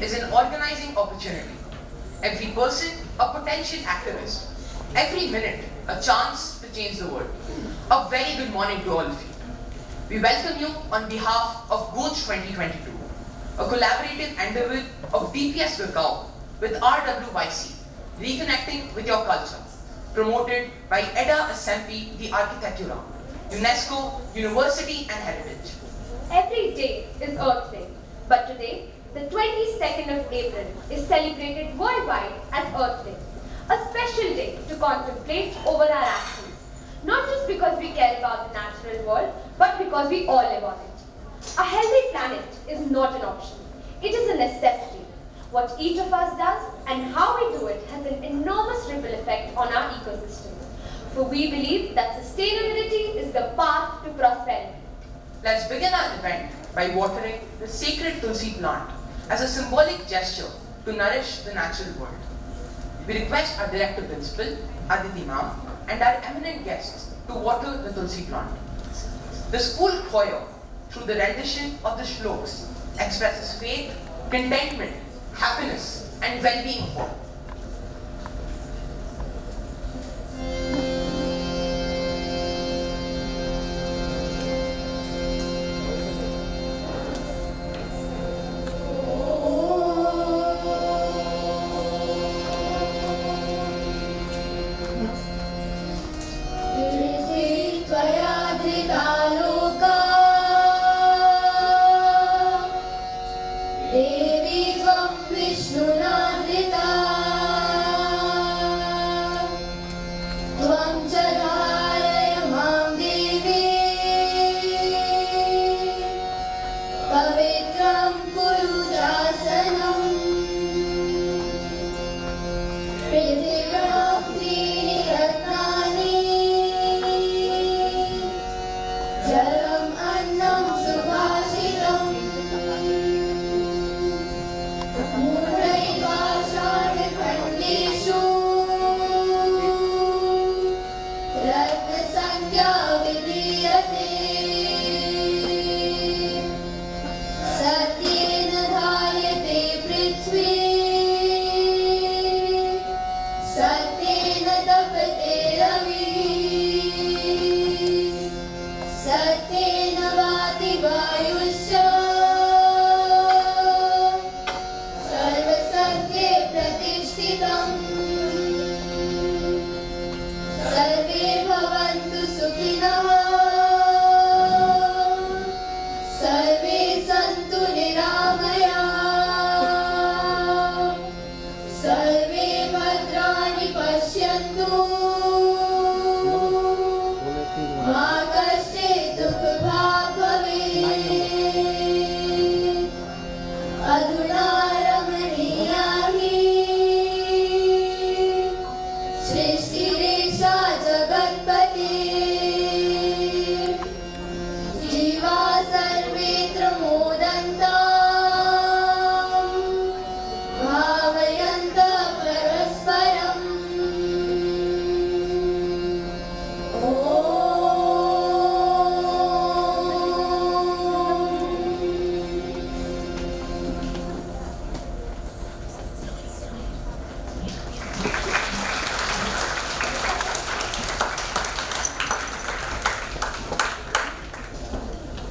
is an organizing opportunity. Every person, a potential activist. Every minute, a chance to change the world. A very good morning to all of you. We welcome you on behalf of GURGAON 2022, a collaborative endeavor of DPS GURGAON with RWYC, reconnecting with your culture, promoted by EDA SMP the Architectura, UNESCO, University and Heritage. Every day is Earth Day, but today, the 22nd of April, is celebrated worldwide as Earth Day, a special day to contemplate over our actions, not just because we care about the natural world, but because we all live on it. A healthy planet is not an option, it is a necessity. What each of us does and how we do it has an enormous ripple effect on our ecosystem. For we believe that sustainability is the path to prosperity. Let's begin our event by watering the sacred Tulsi plant as a symbolic gesture to nourish the natural world. We request our Director Principal, Aditi Ma'am, and our eminent guests to water the Tulsi plant. The school choir, through the rendition of the shlokas, expresses faith, contentment, happiness, and well-being for all.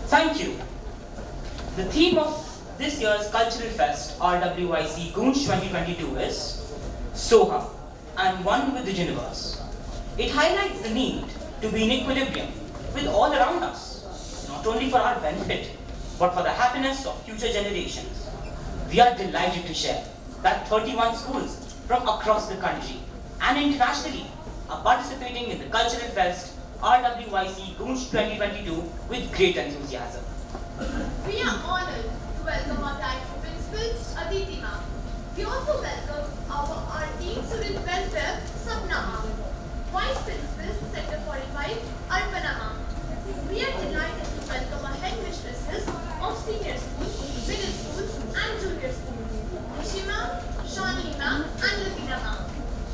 Thank you. The theme of this year's Cultural Fest, RWYC GURGAON 2022 is Soha and One with the Universe. It highlights the need to be in equilibrium with all around us, not only for our benefit, but for the happiness of future generations. We are delighted to share that 31 schools from across the country and internationally are participating in the Cultural Fest RWYC GURGAON 2022 with great enthusiasm. We are honored to welcome our Director Principal, Aditi Ma'am. We also welcome our Dean Student Welfare, Sapna Ma'am, Vice Principal, Sector 45, Arpana Ma'am. We are delighted to welcome our headmistresses of senior school, middle school, and junior school, Nishi Ma'am, Shani Ma'am, and Latina Ma'am.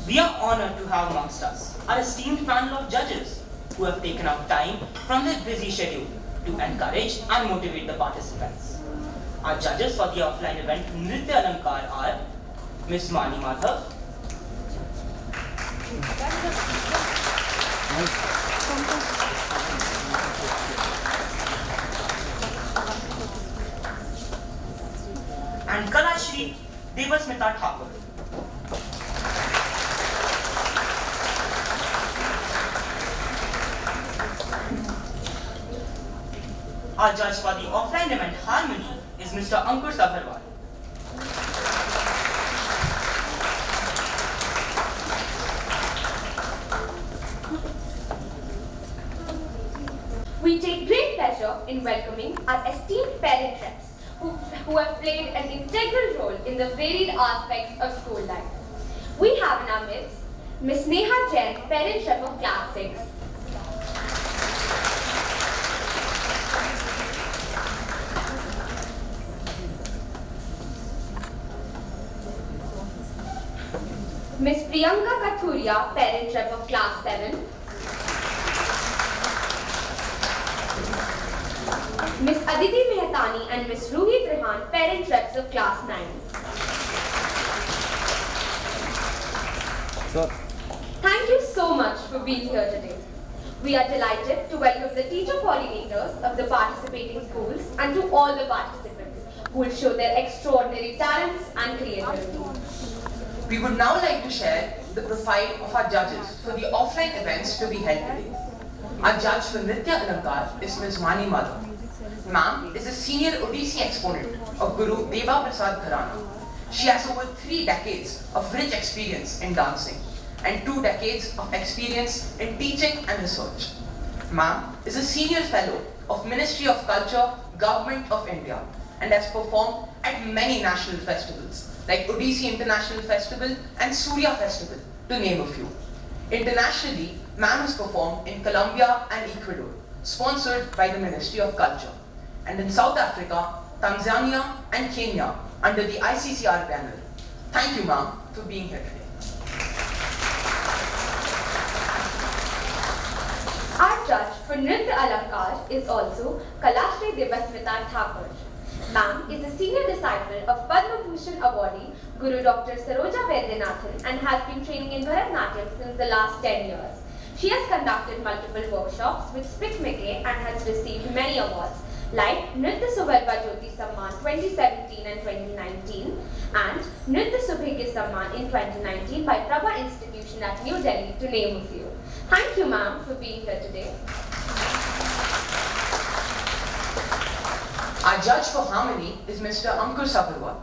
We are honored to have amongst us our esteemed panel of judges who have taken out time from their busy schedule to encourage and motivate the participants. Our judges for the offline event Nritya Alankar are Ms. Mani Madhav, and Kalashri Devasmita Thakur. Our judge for the offline event Harmony is Mr. Ankur Sabharwal. We take great pleasure in welcoming our esteemed parent reps who have played an integral role in the varied aspects of school life. We have in our midst Ms. Neha Jain, parent rep of Class 6. Ms. Priyanka Kathuria, parent rep of Class 7. Ms. Aditi Mehtani and Ms. Ruhi Trehan, parent reps of Class 9. Thank you so much for being here today. We are delighted to welcome the teacher coordinators of the participating schools and to all the participants who will show their extraordinary talents and creativity. We would now like to share the profile of our judges for the offline events to be held today. Our judge for Nritya Alankar is Ms. Mani Madhav. Ma'am is a senior Odissi exponent of Guru Deva Prasad Gharana. She has over 3 decades of rich experience in dancing and 2 decades of experience in teaching and research. Ma'am is a senior fellow of Ministry of Culture, Government of India, and has performed at many national festivals like Odissi International Festival and Surya Festival, to name a few. Internationally, Ma'am has performed in Colombia and Ecuador, sponsored by the Ministry of Culture, and in South Africa, Tanzania and Kenya under the ICCR banner. Thank you, Ma'am, for being here today. Our judge for Nritya Alankar is also Kalashri Devasmita Thakur. Ma'am is a senior disciple of Padma Bhushan awardee Guru Dr. Saroja Vaidyanathan and has been training in Bharatanatyam since the last 10 years. She has conducted multiple workshops with Spit Mickey and has received many awards like Nritya Suvarva Jyoti Samman 2017 and 2019 and Nritya Subhagya Samman in 2019 by Prabha Institution at New Delhi, to name a few. Thank you, ma'am, for being here today. Our judge for Harmony is Mr. Ankur Sabharwal.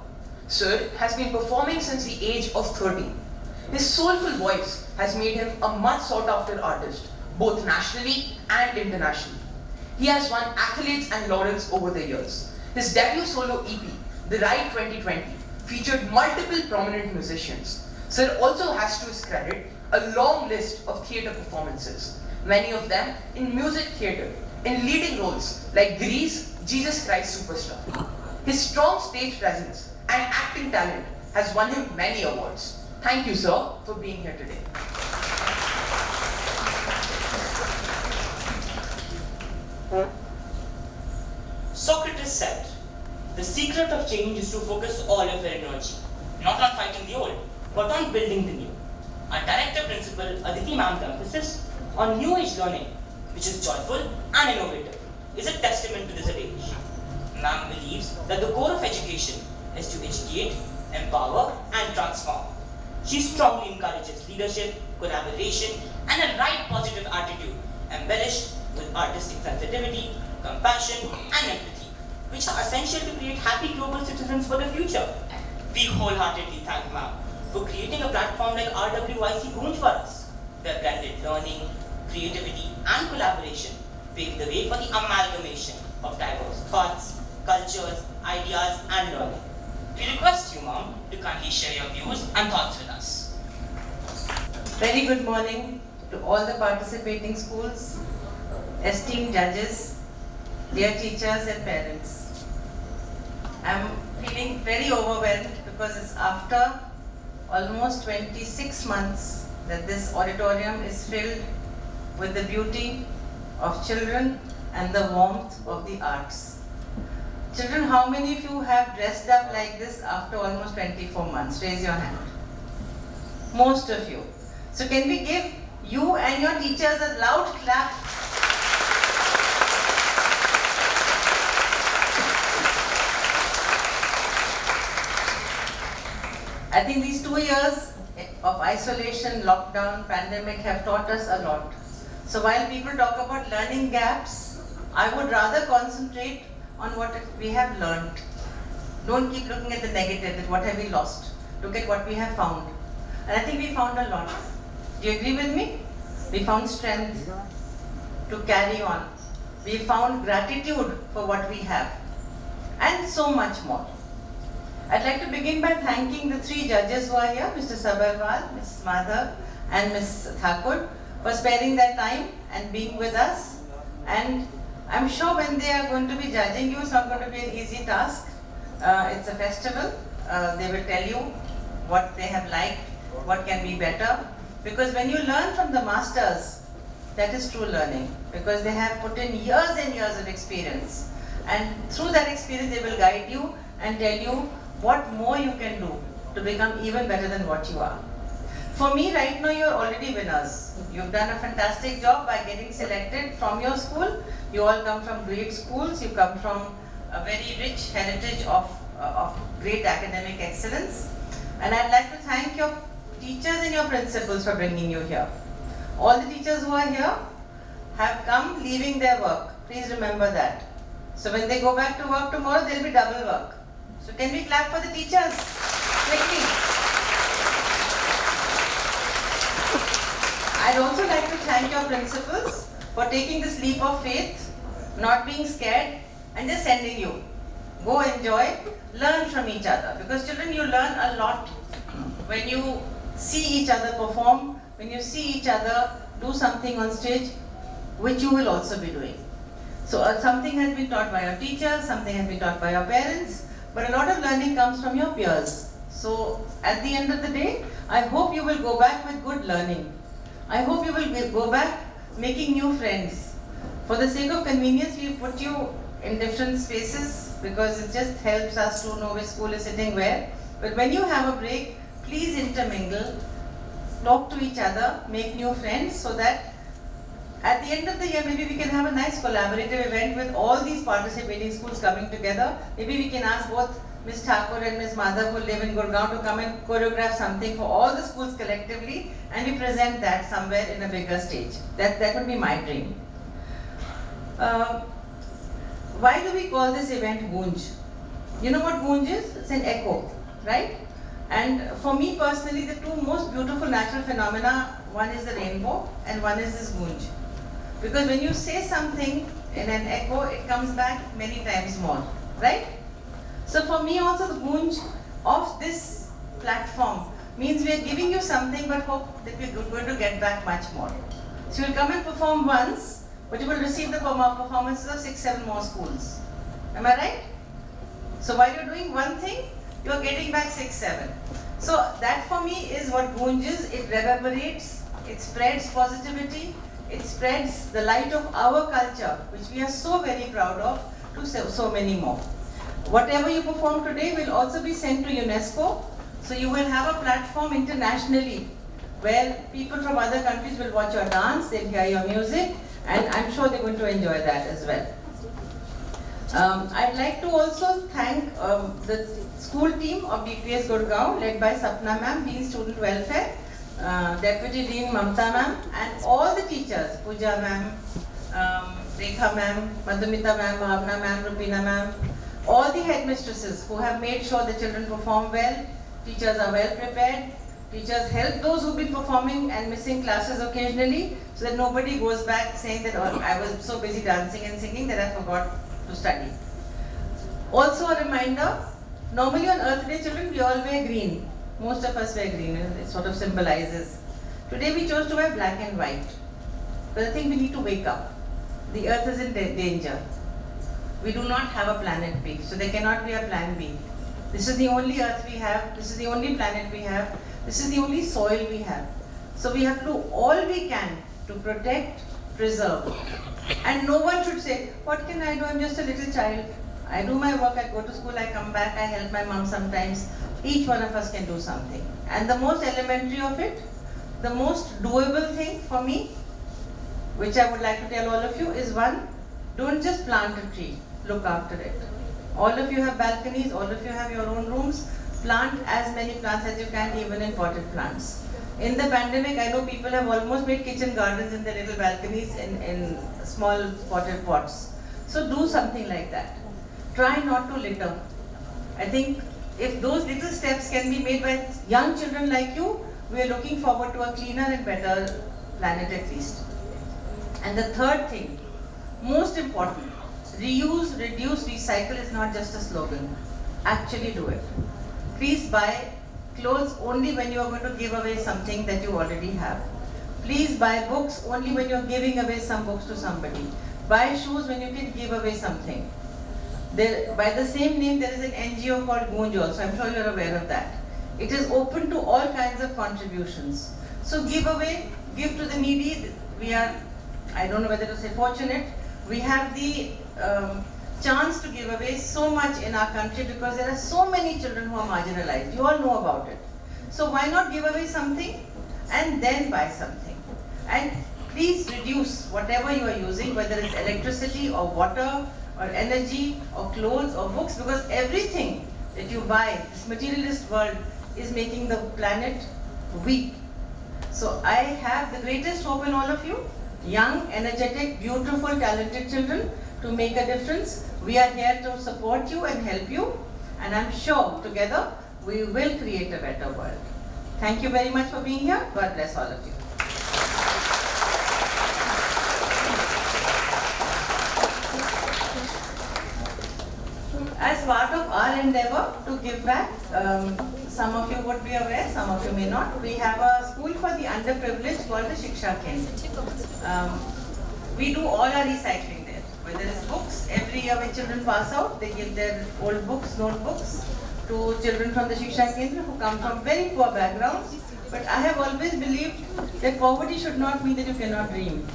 Sir has been performing since the age of 13. His soulful voice has made him a much sought after artist, both nationally and internationally. He has won accolades and laurels over the years. His debut solo EP, The Ride 2020, featured multiple prominent musicians. Sir also has to his credit a long list of theatre performances, many of them in music theatre, in leading roles like Grease, Jesus Christ Superstar. His strong stage presence and acting talent has won him many awards. Thank you, sir, for being here today. Socrates said, the secret of change is to focus all of your energy, not on fighting the old, but on building the new. Our director principal, Aditi Ma'am's emphasis on new age learning, which is joyful and innovative, is a testament to this age. Ma'am believes that the core of education is to educate, empower, and transform. She strongly encourages leadership, collaboration, and a right positive attitude, embellished with artistic sensitivity, compassion, and empathy, which are essential to create happy global citizens for the future. We wholeheartedly thank Ma'am for creating a platform like RWYC INDIA for us, where blended learning, creativity, and collaboration pave the way for the amalgamation of diverse thoughts, cultures, ideas, and learning. We request you, Ma'am, to kindly share your views and thoughts with us. Very good morning to all the participating schools, esteemed judges, dear teachers and parents. I'm feeling very overwhelmed because it's after almost 26 months that this auditorium is filled with the beauty of children and the warmth of the arts. Children, how many of you have dressed up like this after almost 24 months? Raise your hand. Most of you. So can we give you and your teachers a loud clap? I think these 2 years of isolation, lockdown, pandemic have taught us a lot. So while people talk about learning gaps, I would rather concentrate on what we have learned. Don't keep looking at the negative, that what have we lost. Look at what we have found. And I think we found a lot. Do you agree with me? We found strength to carry on. We found gratitude for what we have. And so much more. I'd like to begin by thanking the 3 judges who are here, Mr. Sabarwal, Ms. Madhav and Ms. Thakur, for sparing their time and being with us. And I'm sure when they are going to be judging you, it's not going to be an easy task. It's a festival. They will tell you what they have liked, what can be better. Because when you learn from the masters, that is true learning. Because they have put in years and years of experience. And through that experience, they will guide you and tell you what more you can do to become even better than what you are. For me, right now, you're already winners. You've done a fantastic job by getting selected from your school. You all come from great schools. You come from a very rich heritage of great academic excellence. And I'd like to thank your teachers and your principals for bringing you here. All the teachers who are here have come leaving their work. Please remember that. So when they go back to work tomorrow, there'll be double work. So can we clap for the teachers? Quickly. I'd also like to thank your principals for taking this leap of faith, not being scared, and just sending you. Go enjoy, learn from each other. Because children, you learn a lot when you see each other perform, when you see each other do something on stage, which you will also be doing. So something has been taught by your teachers, something has been taught by your parents, but a lot of learning comes from your peers. So at the end of the day, I hope you will go back with good learning. I hope you will go back making new friends. For the sake of convenience, we put you in different spaces because it just helps us to know which school is sitting where. But when you have a break, please intermingle, talk to each other, make new friends so that at the end of the year, maybe we can have a nice collaborative event with all these participating schools coming together. Maybe we can ask both Ms. Thakur and Ms. Madhav who live in Gurgaon to come and choreograph something for all the schools collectively, and we present that somewhere in a bigger stage. That would be my dream. Why do we call this event Gunj? You know what Gunj is? It's an echo, right? And for me personally, the 2 most beautiful natural phenomena, one is the rainbow and one is this Gunj. Because when you say something in an echo, it comes back many times more, right? So for me also the Gunj of this platform means we are giving you something but hope that we are going to get back much more. So you will come and perform once, but you will receive the performances of 6-7 more schools. Am I right? So while you are doing one thing, you are getting back 6-7. So that for me is what Gunj is. It reverberates, it spreads positivity, it spreads the light of our culture, which we are so very proud of, to so many more. Whatever you perform today will also be sent to UNESCO. So you will have a platform internationally where people from other countries will watch your dance, they'll hear your music, and I'm sure they're going to enjoy that as well. I'd like to also thank the school team of DPS Gurgaon, led by Sapna ma'am, Dean Student Welfare, Deputy Dean Mamta ma'am, and all the teachers, Pooja ma'am, Rekha ma'am, Madhumita ma'am, Bhavna ma'am, Rupina ma'am, all the headmistresses who have made sure the children perform well, teachers are well prepared, teachers help those who've been performing and missing classes occasionally so that nobody goes back saying that, oh, I was so busy dancing and singing that I forgot to study. Also a reminder, normally on Earth Day children we all wear green. Most of us wear green, it sort of symbolizes. Today we chose to wear black and white. But I think we need to wake up. The Earth is in danger. We do not have a planet B, so there cannot be a plan B. This is the only Earth we have, this is the only planet we have, this is the only soil we have. So we have to do all we can to protect, preserve. And no one should say, what can I do, I'm just a little child. I do my work, I go to school, I come back, I help my mom sometimes. Each one of us can do something. And the most elementary of it, the most doable thing for me, which I would like to tell all of you, is one, don't just plant a tree, look after it. All of you have balconies, all of you have your own rooms, plant as many plants as you can, even in potted plants. In the pandemic, I know people have almost made kitchen gardens in their little balconies in small potted pots. So do something like that. Try not to litter. I think if those little steps can be made by young children like you, we are looking forward to a cleaner and better planet at least. And the third thing, most important, reuse, reduce, recycle is not just a slogan. Actually do it. Please buy clothes only when you are going to give away something that you already have. Please buy books only when you are giving away some books to somebody. Buy shoes when you can give away something. By the same name, there is an NGO called GURGAON also. I'm sure you're aware of that. It is open to all kinds of contributions. So give away, give to the needy. We are, I don't know whether to say fortunate, we have the chance to give away so much in our country because there are so many children who are marginalized. You all know about it. So why not give away something and then buy something? And please reduce whatever you are using, whether it's electricity or water or energy or clothes or books, because everything that you buy, this materialist world, is making the planet weak. So I have the greatest hope in all of you, young, energetic, beautiful, talented children, to make a difference. We are here to support you and help you, and I'm sure together we will create a better world. Thank you very much for being here. God bless all of you. As part of our endeavor to give back, some of you would be aware, some of you may not, we have a school for the underprivileged called the Shiksha Kendra. We do all our recycling there, whether it's books. Every year when children pass out, they give their old books, notebooks to children from the Shiksha Kendra who come from very poor backgrounds. But I have always believed that poverty should not mean that you cannot dream.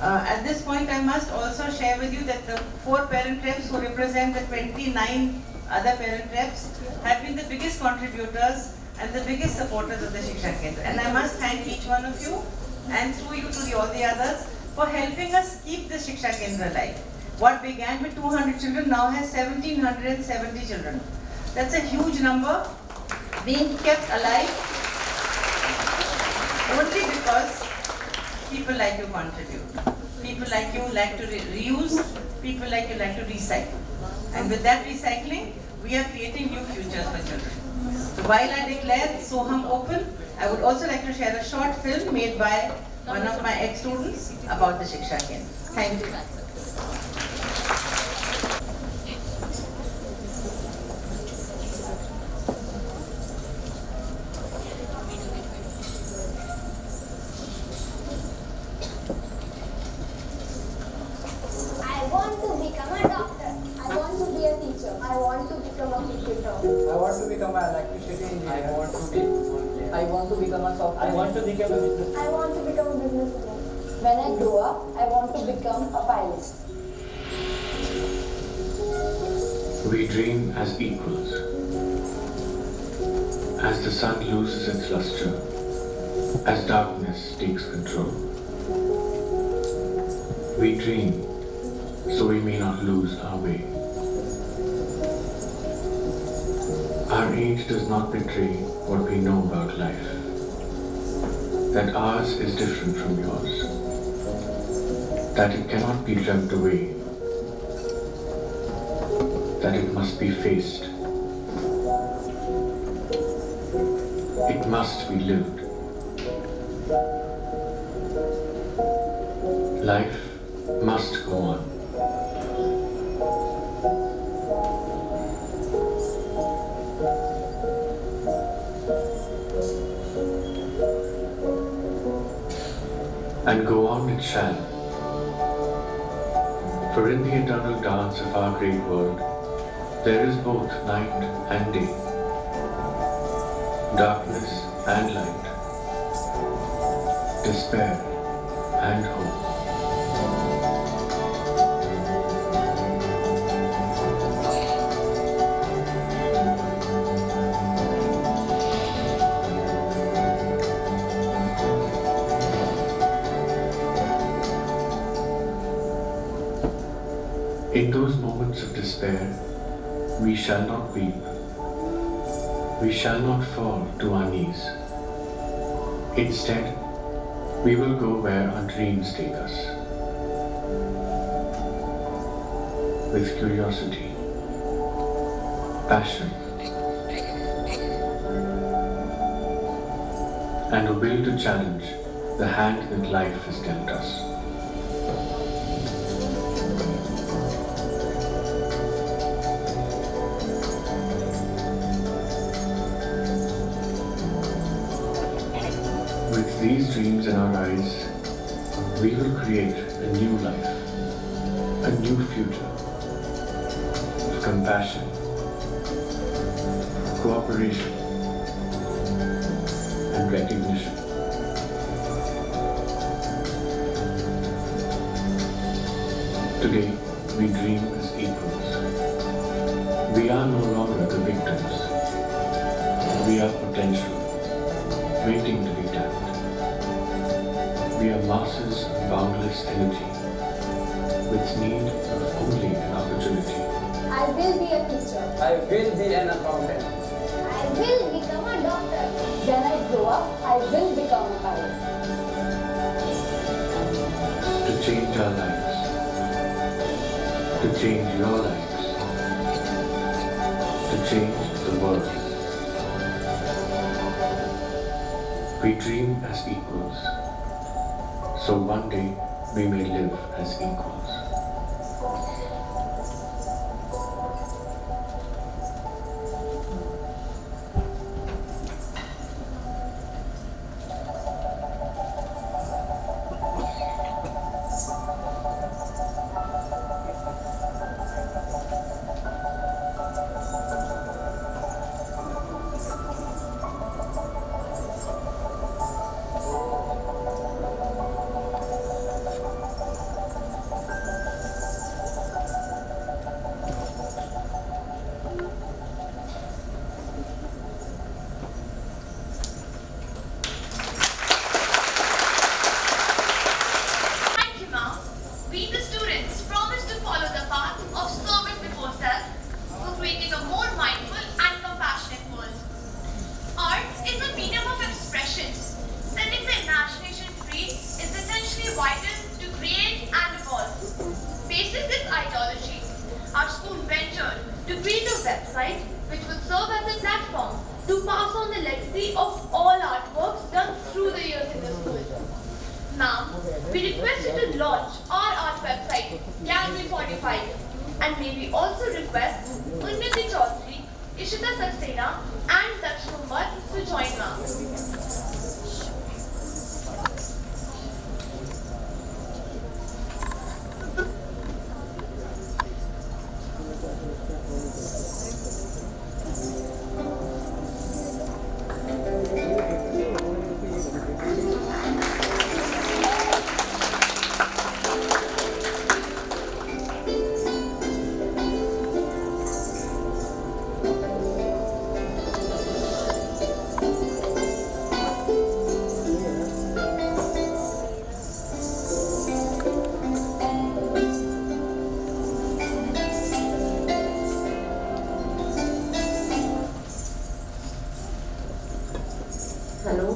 At this point, I must also share with you that the 4 parent reps who represent the 29 other parent reps have been the biggest contributors and the biggest supporters of the Shiksha Kendra. And I must thank each one of you and through you to all the others for helping us keep the Shiksha Kendra alive. What began with 200 children now has 1770 children. That's a huge number being kept alive only because people like you contribute. People like you like to reuse, people like you like to recycle. And with that recycling, we are creating new futures for children. So while I declare Soham open, I would also like to share a short film made by one of my ex-students about the Shiksha Kendra. Thank you. I want to become a doctor. I want to be a teacher. I want to become a cricketer. I want to become an electricity engineer. I want to become a software. I want to become a business. I want to become a businessman. When I grow up, I want to become a pilot. We dream as equals. As the sun loses its luster, as darkness takes control. We dream so we may not lose our way. Our age does not betray what we know about life. That ours is different from yours. That it cannot be dreamt away. That it must be faced. It must be lived. Life must go on. And go on it shall. For in the eternal dance of our great world, there is both night and day, darkness and light, despair and hope. In those moments of despair, we shall not weep. We shall not fall to our knees. Instead, we will go where our dreams take us. With curiosity, passion, and a will to challenge the hand that life has dealt us. With these dreams in our eyes, we will create a new life, a new future of compassion, cooperation, and recognition. Today, we dream as equals. We are no longer the victims. We are potential, waiting to be tapped. We are masses of boundless energy, with need of only an opportunity. I will be a teacher. I will be an accountant. I will become a doctor. When I grow up, I will become a pilot. To change our lives, to change your lives, to change the world. We dream as equals, so one day we may live as equals. Thank you, ma'am. We, the students, promise to follow the path of service before self for creating a more mindful and compassionate world. Art is a medium of expression. Setting the imagination free is essentially vital to create and evolve. Basis this ideology, our school ventured to create a website which would serve as a platform to pass on the legacy of all artworks done through the years in the school. Now, we request you to launch our art website, Gallery 45, and may we also request Unnati Chaudhary, Ishita Saxena, and Daksh Mumbat to join us. Hello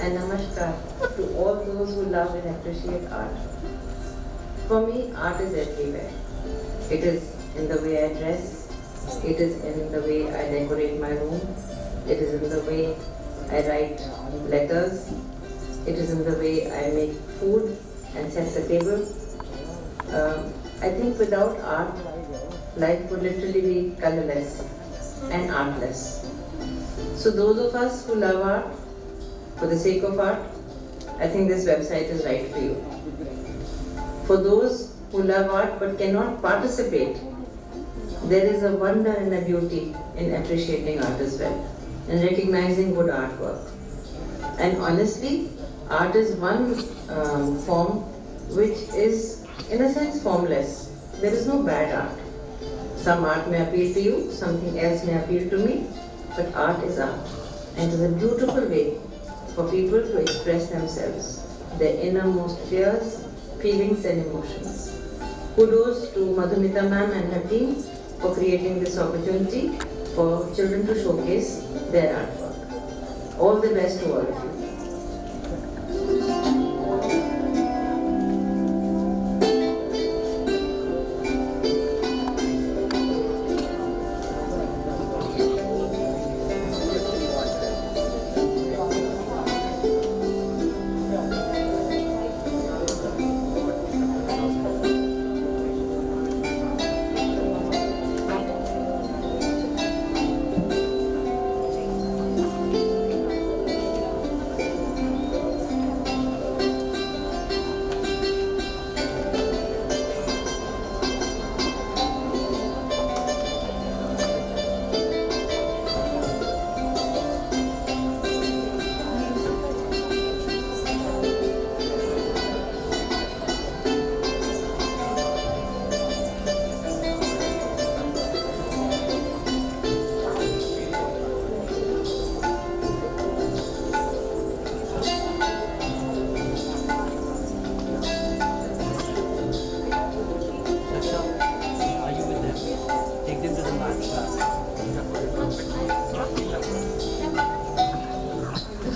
and namaskar to all those who love and appreciate art. For me, art is everywhere. It is in the way I dress, it is in the way I decorate my room, it is in the way I write letters, it is in the way I make food and set the table. I think without art, life would literally be colorless and artless. So those of us who love art, for the sake of art, I think this website is right for you. For those who love art but cannot participate, there is a wonder and a beauty in appreciating art as well, and recognizing good artwork. And honestly, art is one form which is, in a sense, formless. There is no bad art. Some art may appeal to you, something else may appeal to me, but art is art. And it is a beautiful way for people to express themselves, their innermost fears, feelings and emotions. Kudos to Madhumita ma'am and her team for creating this opportunity for children to showcase their artwork. All the best to all of you.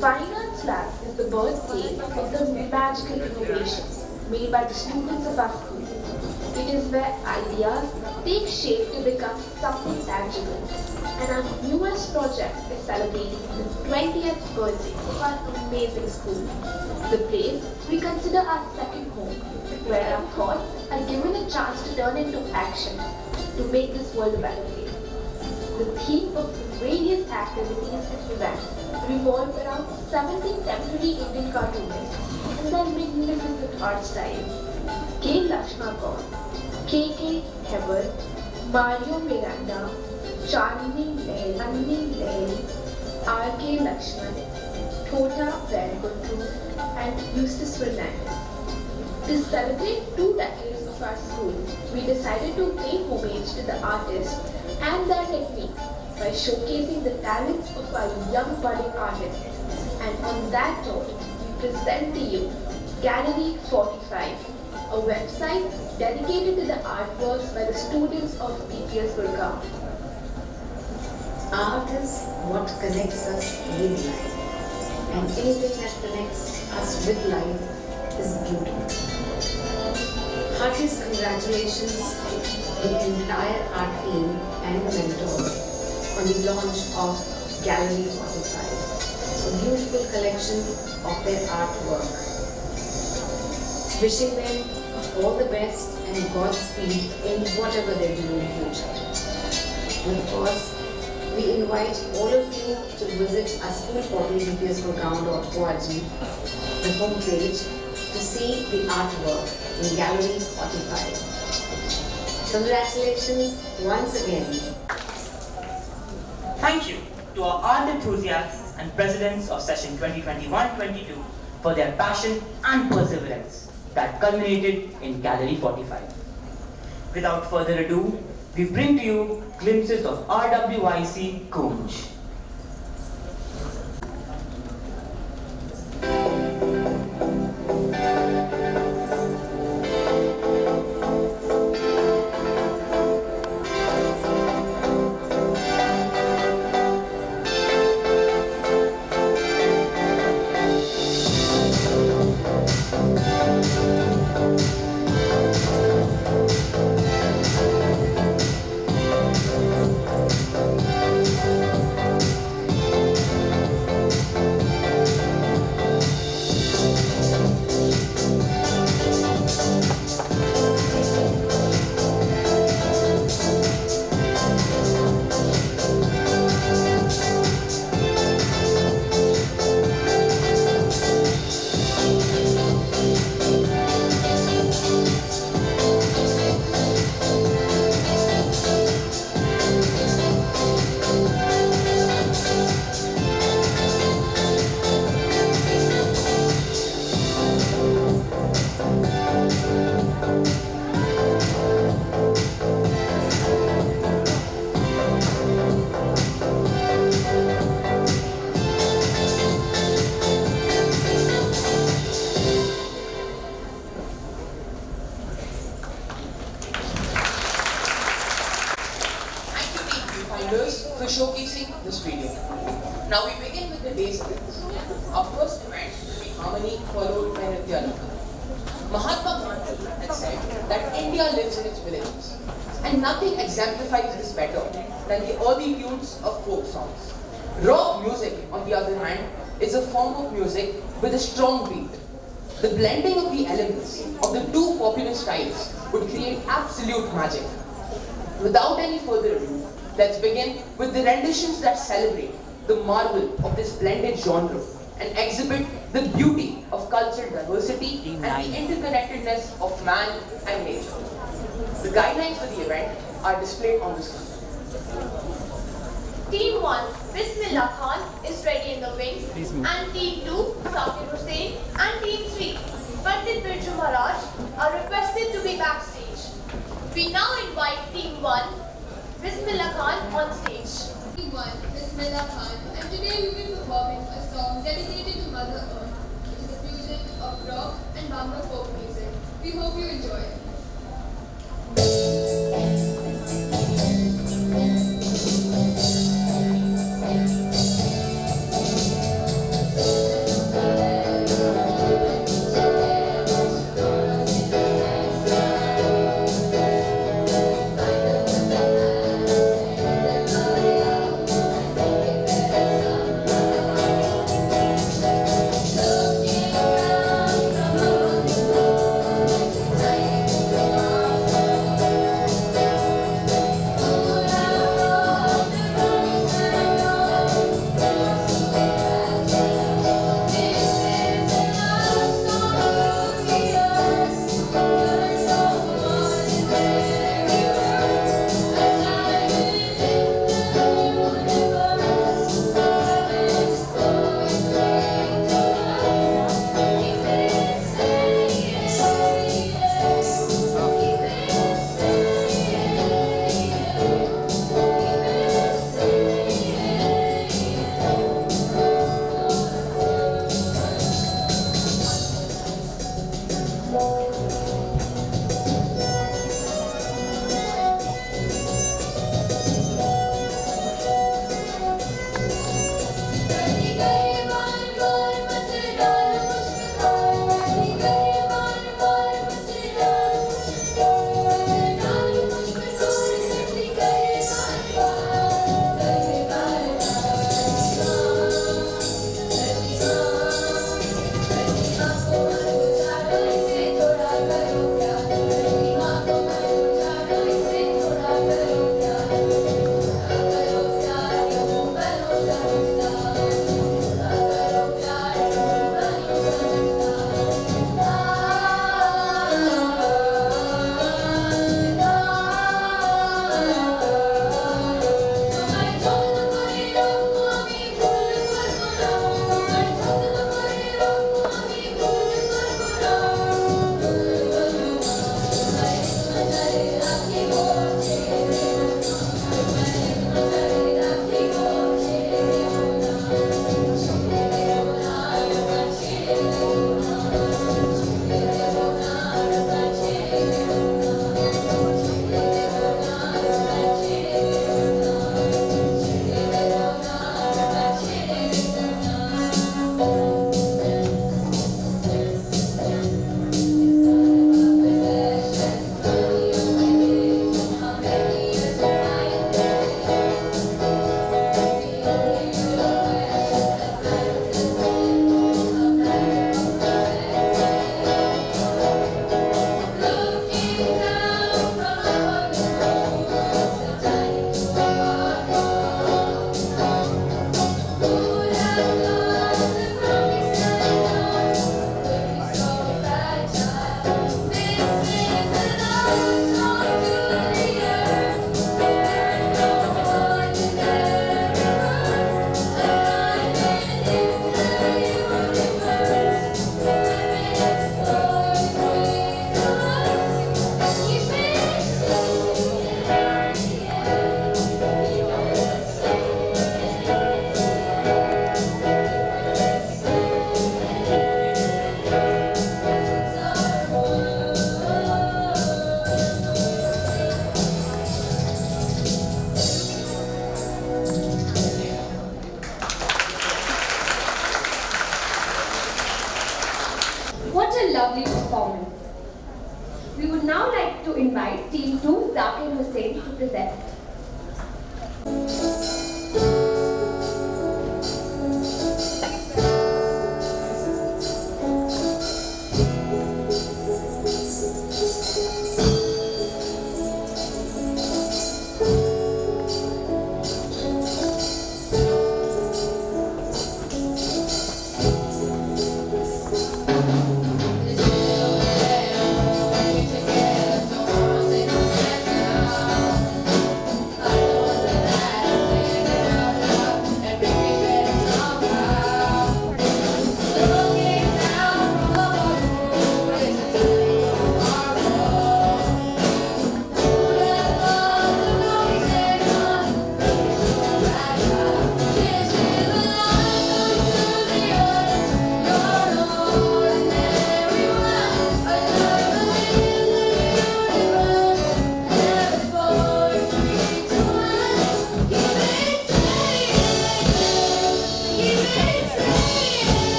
Fine Arts Lab is the birthplace of the magical innovations made by the students of our school. It is where ideas take shape to become something tangible. And our newest project is celebrating the 20th birthday of our amazing school. The place we consider our second home, where our thoughts are given a chance to turn into action to make this world a better place. The theme of various activities and events revolve around 70 temporary Indian cartoonists and their magnificent art style. K. Lakshma Kaur, K. Heber, Mario Miranda, Chandni Lail, R.K. Lakshman, Tota Venkatru, and Eustace Fernandez. To celebrate 2 decades of our school, we decided to pay homage to the artists and their techniques by showcasing the talents of our young budding artists. And on that note, we present to you Gallery 45, a website dedicated to the artworks by the students of BPS Gurgaon. Art is what connects us with life, and anything that connects us with life is beautiful. Heartiest congratulations to the entire art team and the mentors on the launch of Gallery 45, a beautiful collection of their artwork. Wishing them all the best and Godspeed in whatever they do in the future. And of course, we invite all of you to visit our school portal bpsgurgaon.org, the homepage, to see the artwork in Gallery 45. Congratulations once again. Thank you to our art enthusiasts and presidents of session 2021-22 for their passion and perseverance that culminated in Gallery 45. Without further ado, we bring to you glimpses of RWYC Kunj. vendors for showcasing this video. Now we begin with the day's events. Our first event will be Harmony, followed by Nitya Loka. Mahatma Gandhi had said that India lives in its villages, and nothing exemplifies this better than the early tunes of folk songs. Rock music, on the other hand, is a form of music with a strong beat. The blending of the elements of the two popular styles would create absolute magic. Without any further ado, let's begin with the renditions that celebrate the marvel of this blended genre and exhibit the beauty of cultural diversity and the interconnectedness of man and nature. The guidelines for the event are displayed on the screen. Team 1, Bismillah Khan is ready in the wings, and Team 2, Zakir Hussain, and Team 3, Pandit Birju Maharaj are requested to be backstage. We now invite Team 1, Bismillah Khan on stage. Team 1, Bismillah Khan, and today we will be performing a song dedicated to Mother Earth, which is a fusion of rock and bhangra folk music. We hope you enjoy it. Looking around from all the world,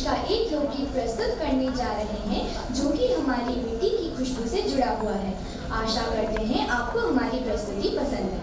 का एक लोकगीत प्रस्तुत करने जा रहे हैं जो कि हमारी मिट्टी की खुशबू से जुड़ा हुआ है। आशा करते हैं आपको हमारी प्रस्तुति पसंद है।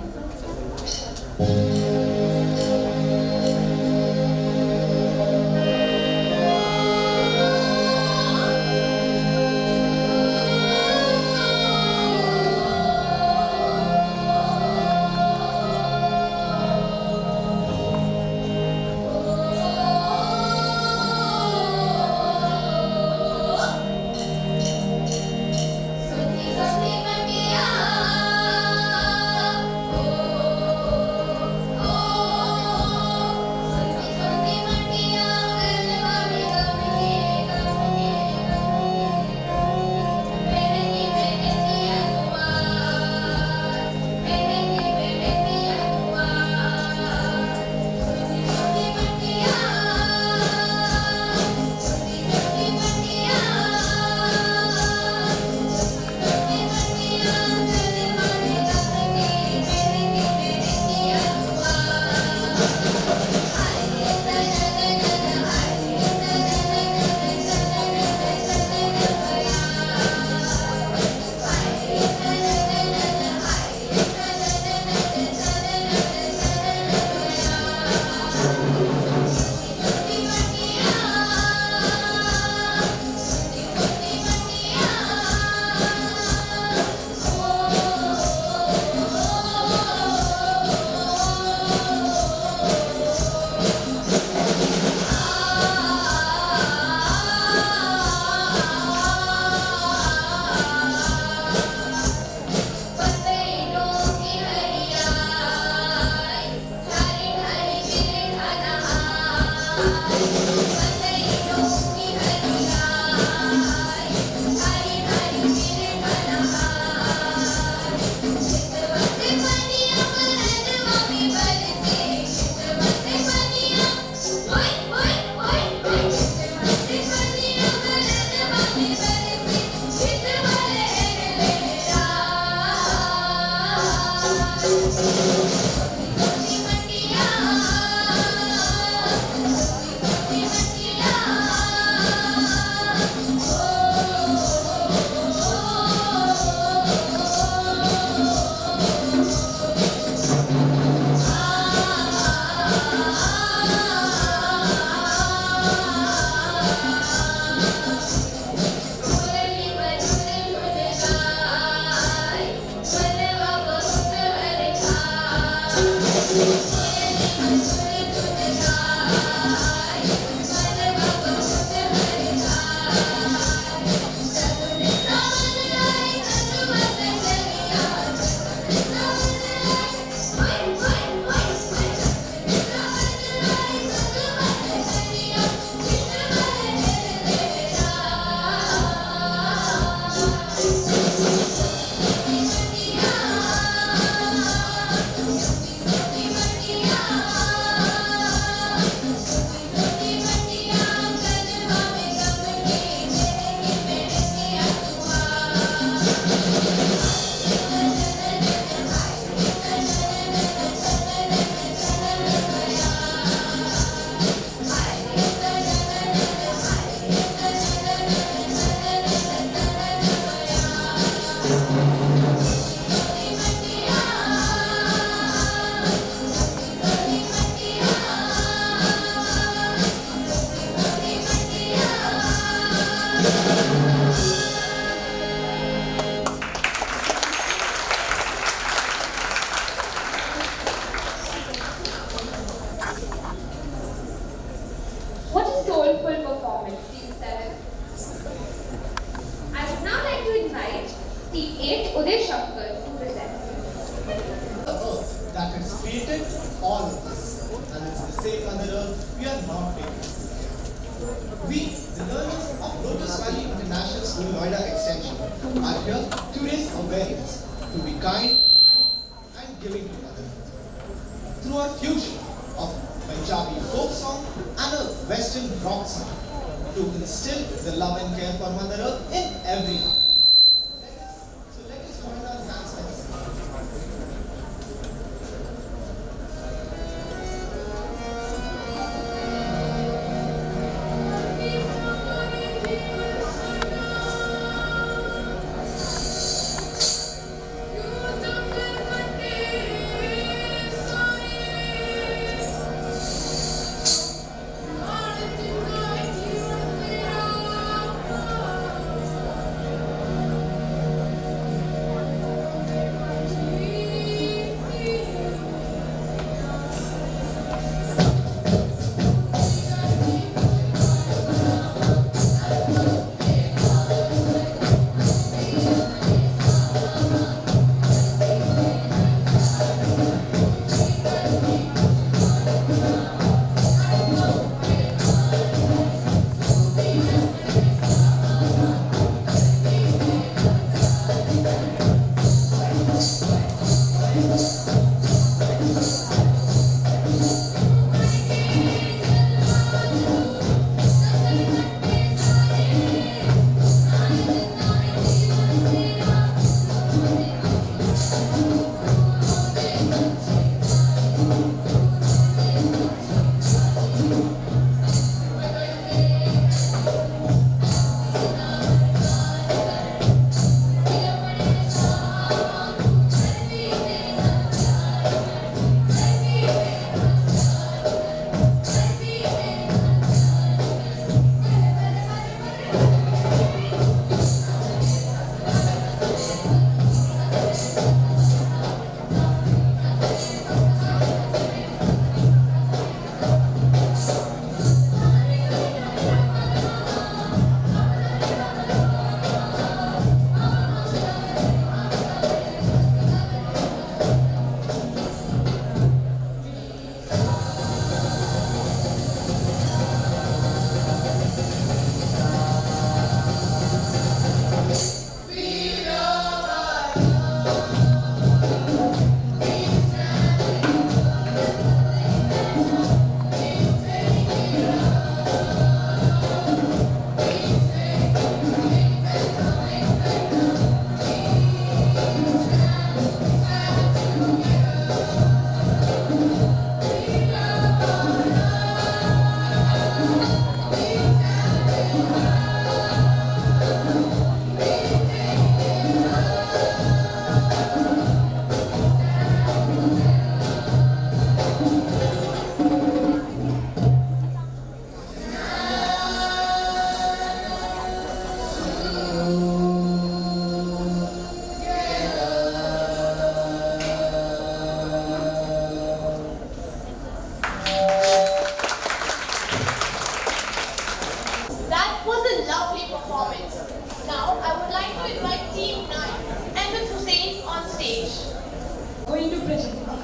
We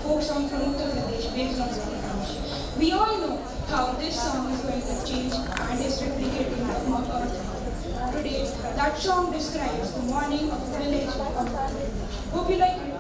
folk song from Uttar Pradesh based on Spanish. We all know how this song is going to change and is replicating on earth. Today, that song describes the morning of a village of Uttar Pradesh. Hope you like it.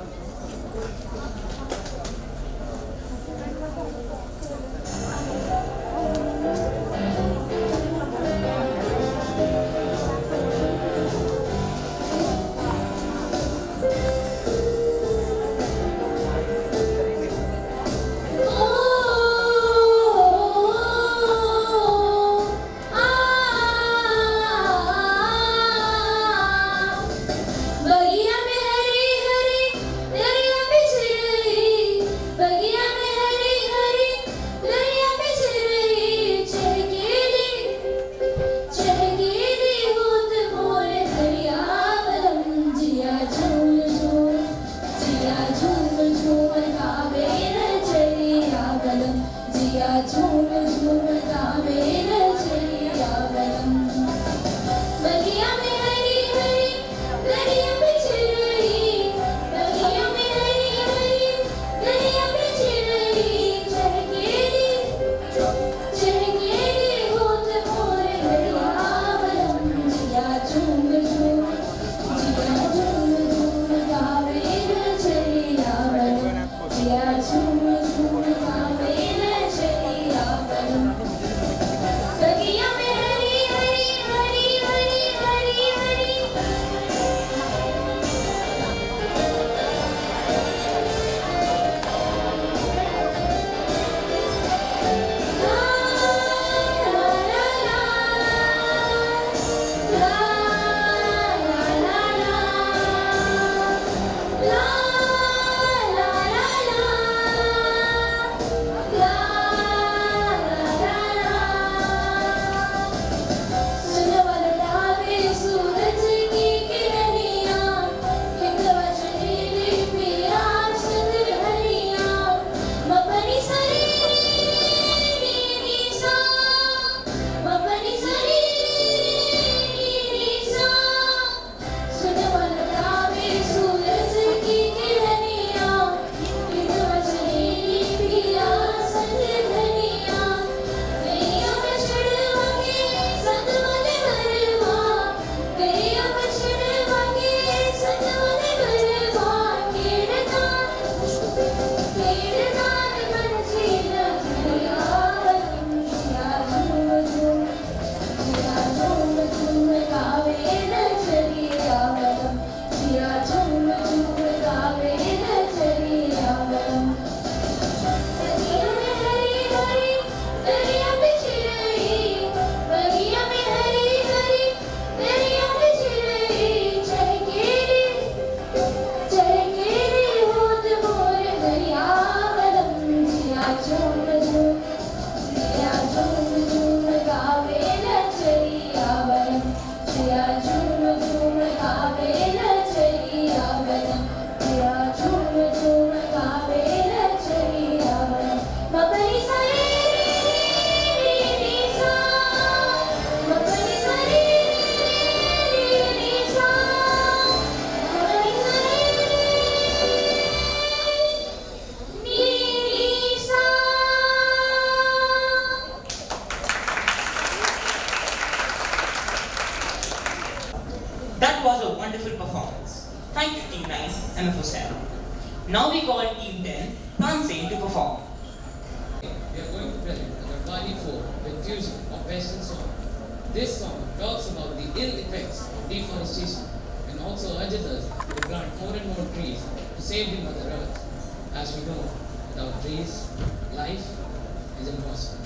was a wonderful performance. Thank you Team 9 and MFO7. Now we call Team 10 Tansen to perform. We are going to present a Garbani folk with fusion of Western song. This song talks about the ill effects of deforestation and also urges us to plant more and more trees to save the Mother Earth. As we know, without trees, life is impossible.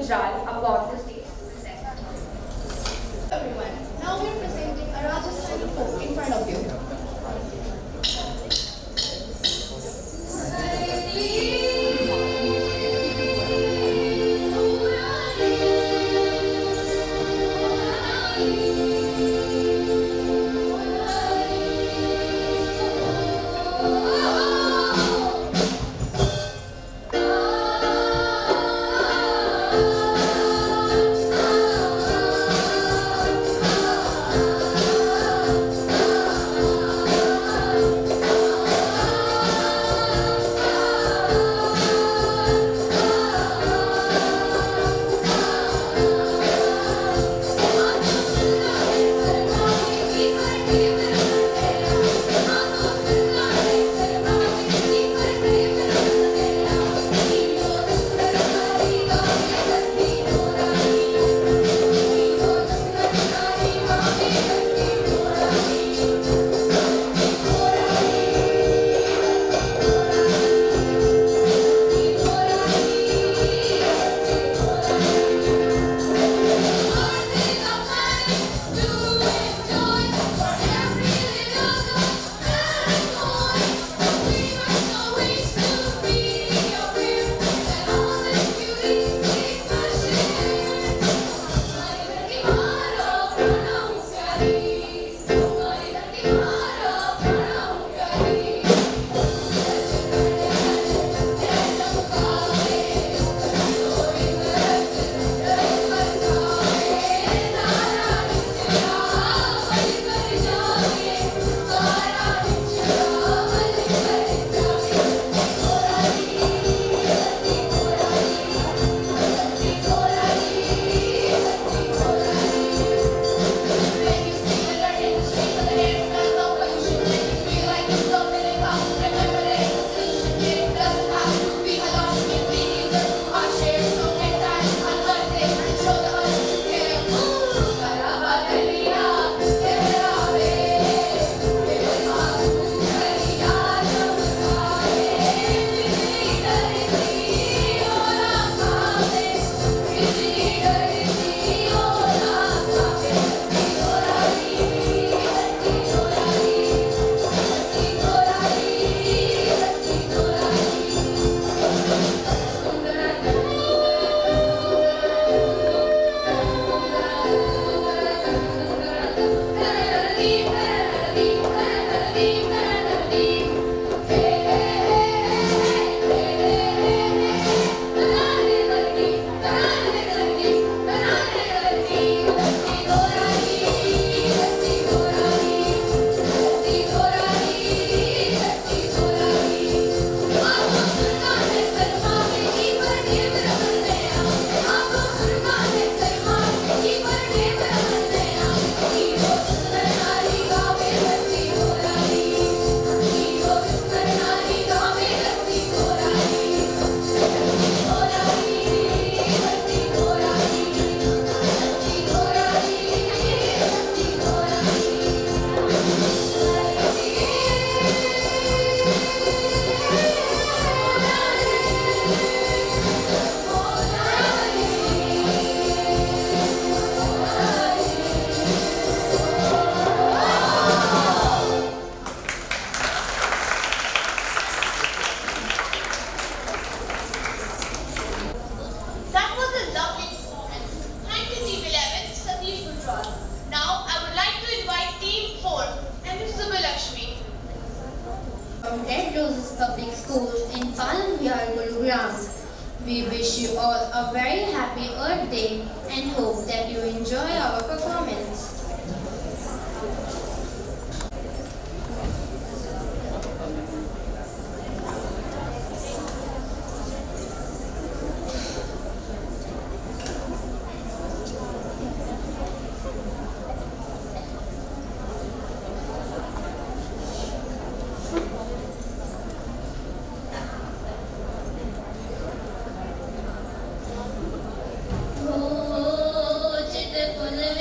Gujral upon the stage. Everyone, now we are presenting a Rajasthani folk in front of you. We wish you all a very happy Earth Day and hope that you enjoy our performance. चित full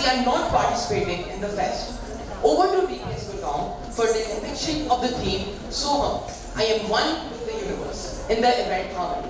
they are not participating in the fest. Over to BPS Gurgaon for the depiction of the theme Soham, I am one with the universe, in the event harmony.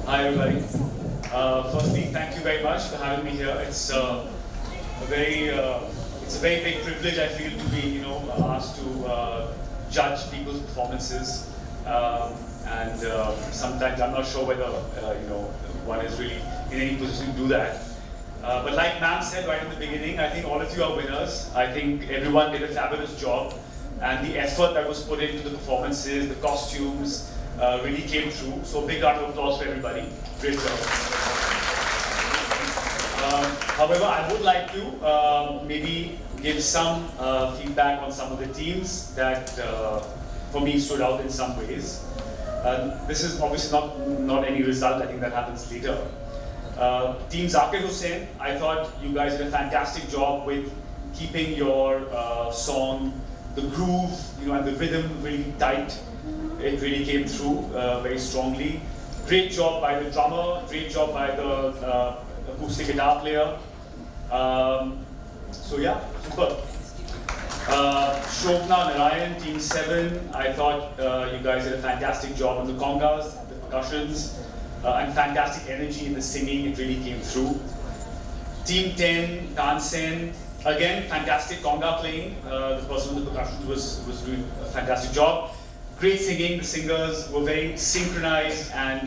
Hi everybody. Firstly, thank you very much for having me here. It's a very big privilege I feel to be asked to judge people's performances, and sometimes I'm not sure whether one is really in any position to do that. But like Ma'am said right in the beginning, I think all of you are winners. I think everyone did a fabulous job, and the effort that was put into the performances, the costumes, really came through. So big round of applause for everybody. Great job. However, I would like to maybe give some feedback on some of the teams that for me stood out in some ways. This is obviously not any result. I think that happens later. Team Zakir Hussain, I thought you guys did a fantastic job with keeping your song, the groove, and the rhythm really tight. It really came through very strongly. Great job by the drummer, great job by the acoustic guitar player. So yeah, Super. Shobna, Narayan, Team 7, I thought you guys did a fantastic job on the congas, the percussions, and fantastic energy in the singing. It really came through. Team 10, Tansen, again, fantastic conga playing. The person on the percussions was doing a fantastic job. Great singing. The singers were very synchronized, and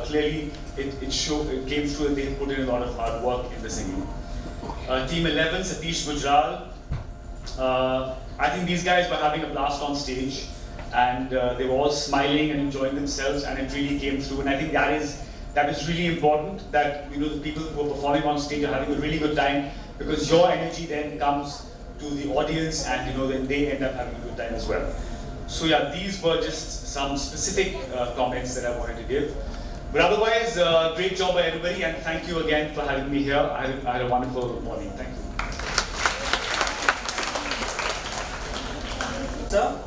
clearly it came through that they put in a lot of hard work in the singing. Team 11, Satish Gujral. I think these guys were having a blast on stage, and they were all smiling and enjoying themselves, and it really came through. And I think that is really important, that the people who are performing on stage are having a really good time, because your energy then comes to the audience, and then they end up having a good time as well. So yeah, these were just some specific comments that I wanted to give. But otherwise, great job by everybody, and thank you again for having me here. I had a wonderful morning. Thank you. Sir,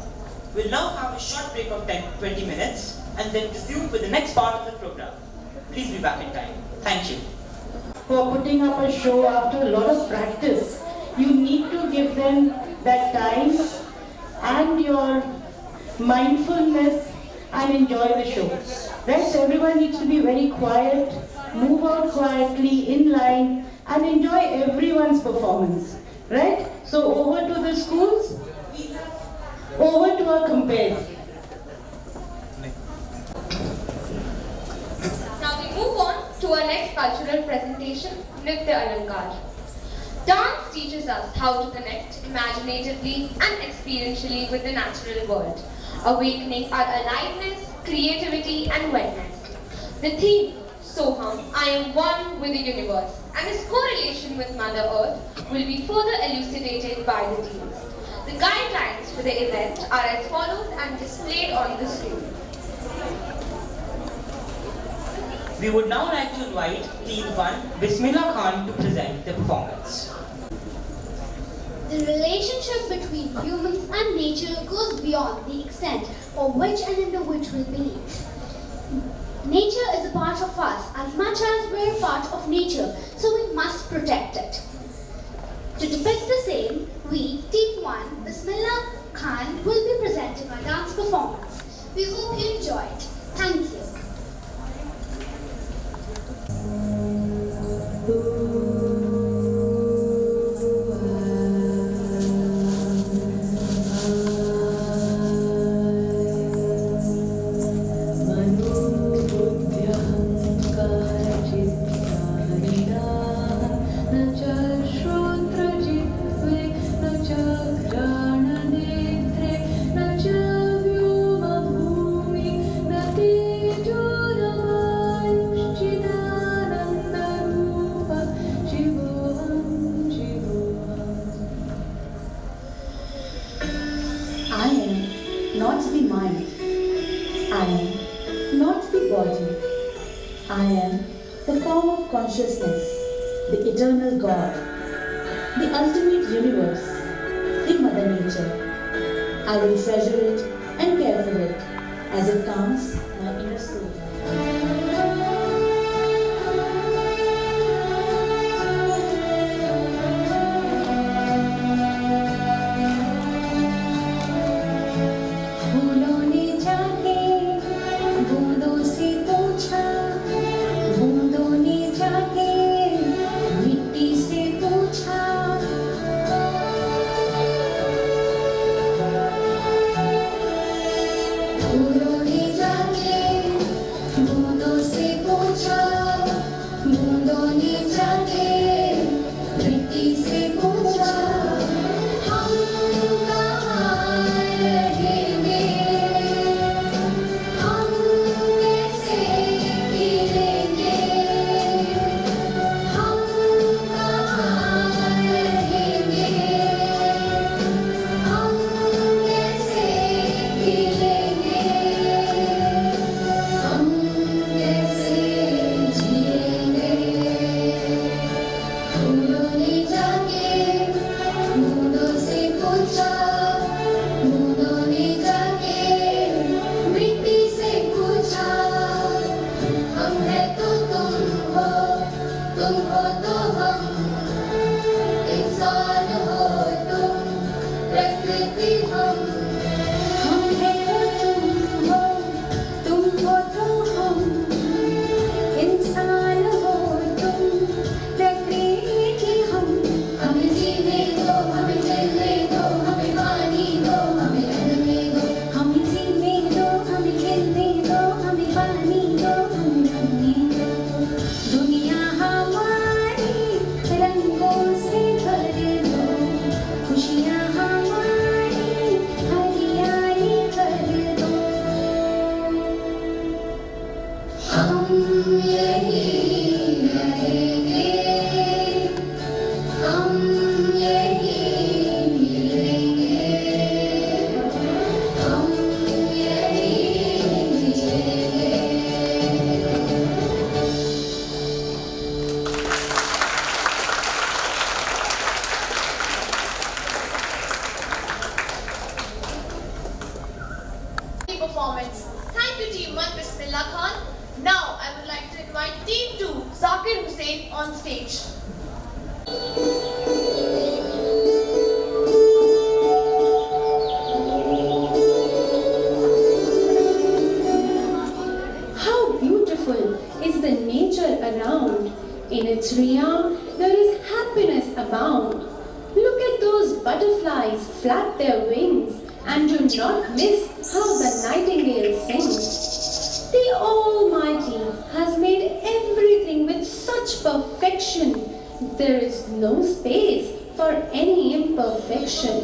we'll now have a short break of 20 minutes and then resume with the next part of the program. Please be back in time. Thank you. For putting up a show after a lot of practice, you need to give them that time and your mindfulness and enjoy the show. Right? So everyone needs to be very quiet, move out quietly in line, and enjoy everyone's performance. Right? So over to the schools, over to our compares. Now we move on to our next cultural presentation, Nritya Alankar. Dance teaches us how to connect imaginatively and experientially with the natural world, awakening our aliveness, creativity and wellness. The theme, Soham, I am one with the universe, and its correlation with Mother Earth will be further elucidated by the teams. The guidelines for the event are as follows and displayed on the screen. We would now like to invite Team 1, Bismillah Khan, to present the performance. The relationship between humans and nature goes beyond the extent of which an individual believes. Nature is a part of us as much as we're a part of nature, so we must protect it. To depict the same, we, Team 1, Bismillah Khan, will be presenting a dance performance. We hope you enjoy it. Thank you. Consciousness, the eternal God, the ultimate universe, the Mother Nature. I will treasure it and care for it as it calms my inner soul. प्रकृति हम हैं तो तुम हो तो हम, इंसान हो तुम प्रकृति हम। हमें जीने दो, हमें चलने दो, हमें पानी दो, हमें रहने दो। हमें जीने दो, हमें खेलने दो, हमें पानी दो, हमें रहने दो। दुनिया हमारी रंगों से भर दो, खुशियाँ हमारी हरियाली कर दो। हम यहीं रहेंगे, हम यहीं मिलेंगे, हम यहीं मिलेंगे। Performance. Thank you Team 1 Bismillah Khan. Now I would like to invite Team 2 Zakir Hussain on stage. How beautiful is the nature around. In its realm, there is happiness abound. Look at those butterflies flap their wings, and do not miss how the nightingale sings. The Almighty has made everything with such perfection. There is no space for any imperfection.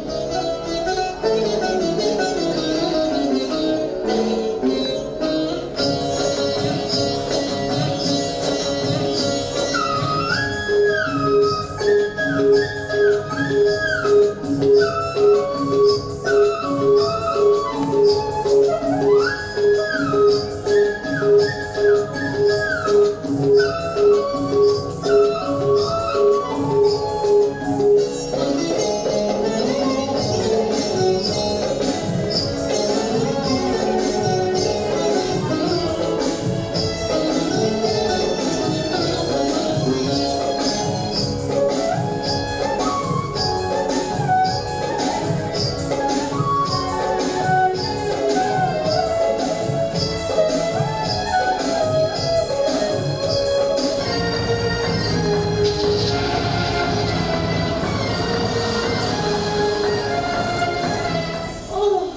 Oh,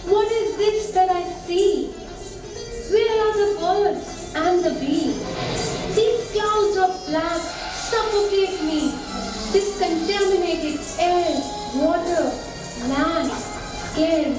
what is this that I see? Where are the birds and the bee? These clouds of black suffocate me. This contaminated air, water, land scare me.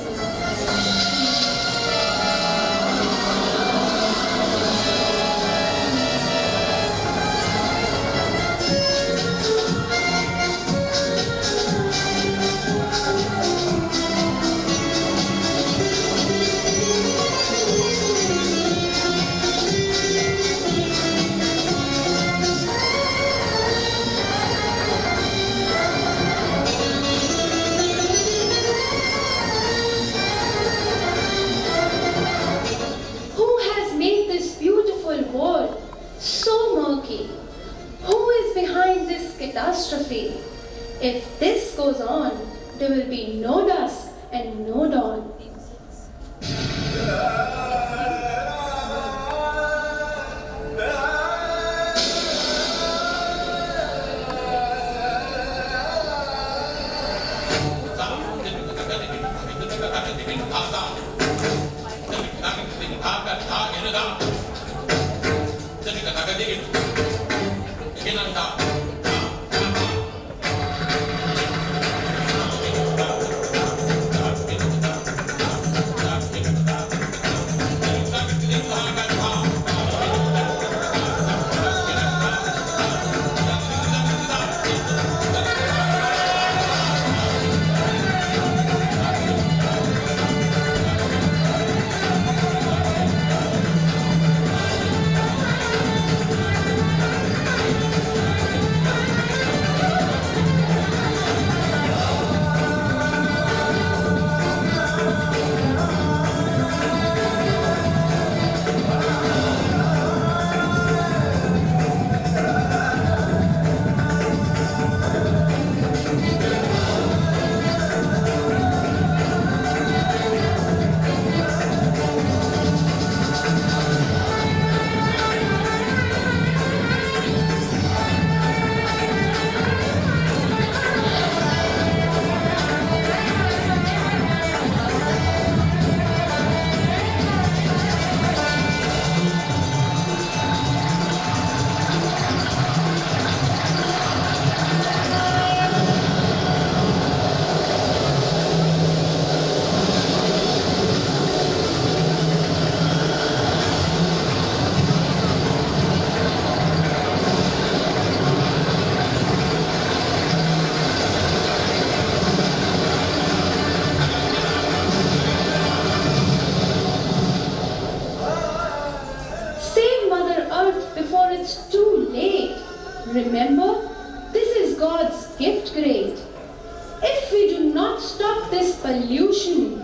pollution.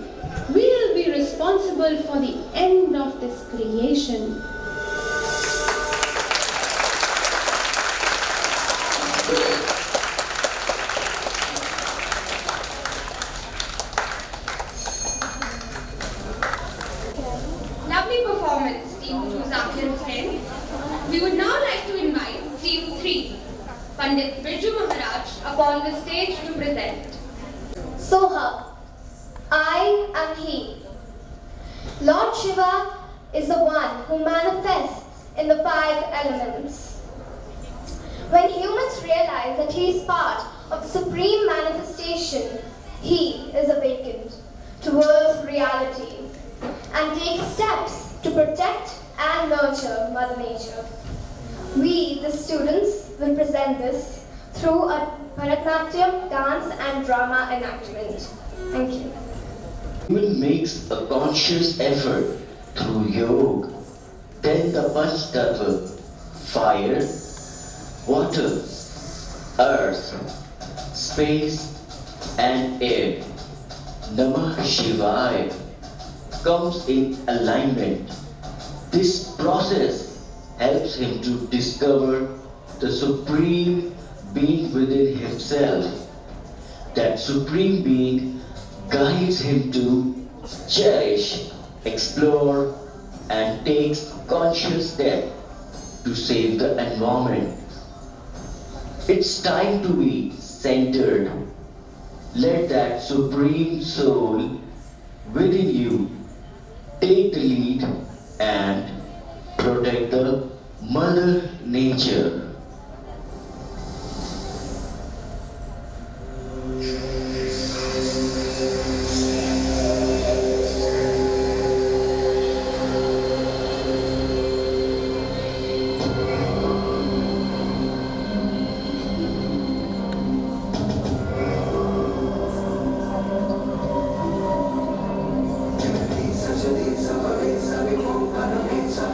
We'll be responsible for the end of this creation. Lovely performance, Team 2 Zakir Hussain. We would now like to invite Team 3, Pandit Birju Maharaj, upon the stage to present. Soha, I am He. Lord Shiva is the one who manifests in the 5 elements. When humans realize that He is part of the supreme manifestation, He is awakened towards reality and takes steps to protect and nurture Mother Nature. We, the students, will present this through a Bharatanatyam dance and drama enactment. Thank you. Human makes a conscious effort through yoga, then the Panch Tattva, fire, water, earth, space and air, Namah Shivaya, comes in alignment. This process helps him to discover the Supreme Being within himself. That Supreme Being guides him to cherish, explore, and takes conscious step to save the environment. It's time to be centered. Let that Supreme Soul within you take the lead and protect the Mother Nature. Sa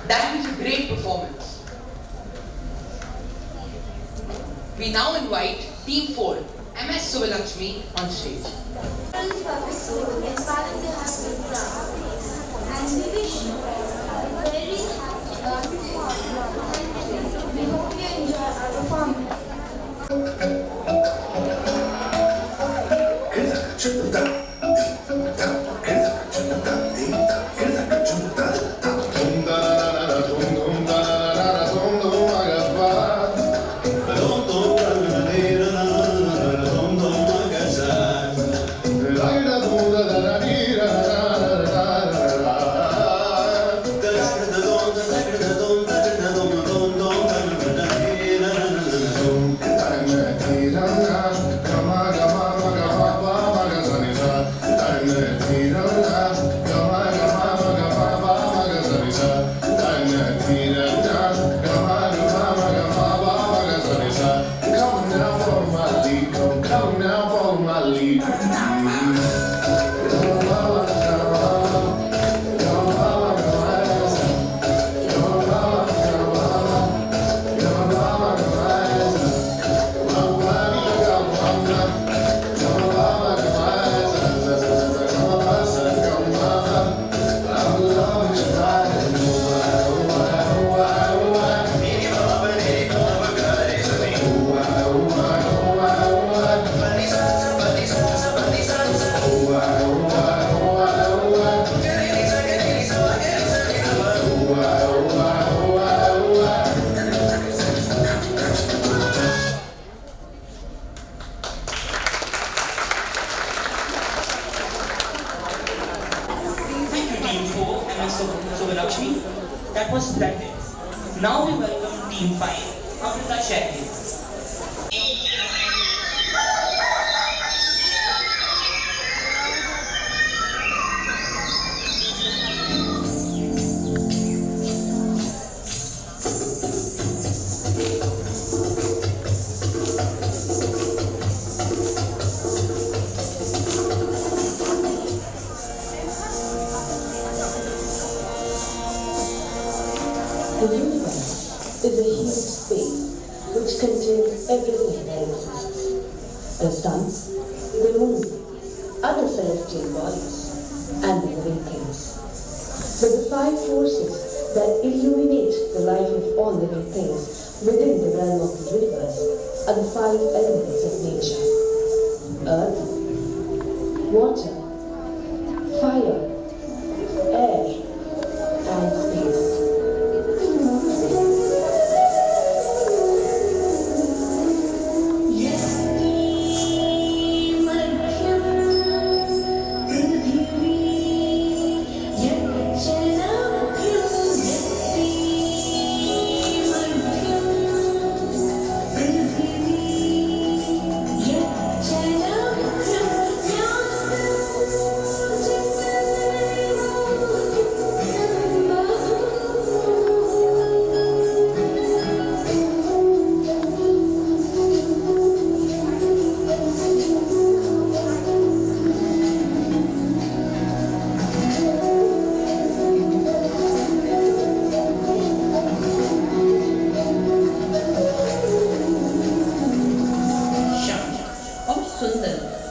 That was a great performance. We now invite Team 4, MS Suvalakshmi, on stage. Public school inspiring the husband and we wish you a very happy we hope you enjoy our performance. That was splendid. Now we welcome Team 5, Amrita Shetty. The universe is a huge space which contains everything that exists. The sun, the moon, other celestial bodies, and the living things. But the five forces that illuminate the life of all living things within the realm of the universe are the five elements of nature: earth, water, fire, air, and space.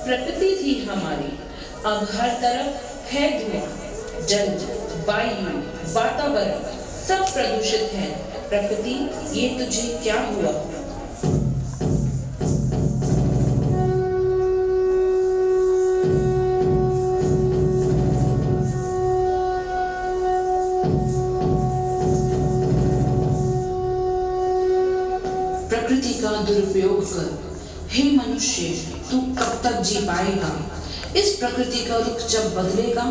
प्रकृति थी हमारी, अब हर तरफ है धुआं, जल, वायु, वातावरण सब प्रदूषित है। प्रकृति, ये तुझे क्या हुआ? प्रकृति का दुरुपयोग कर, हे मनुष्य, तू कब तक जी पाएगा? इस प्रकृति का रुख जब बदलेगा,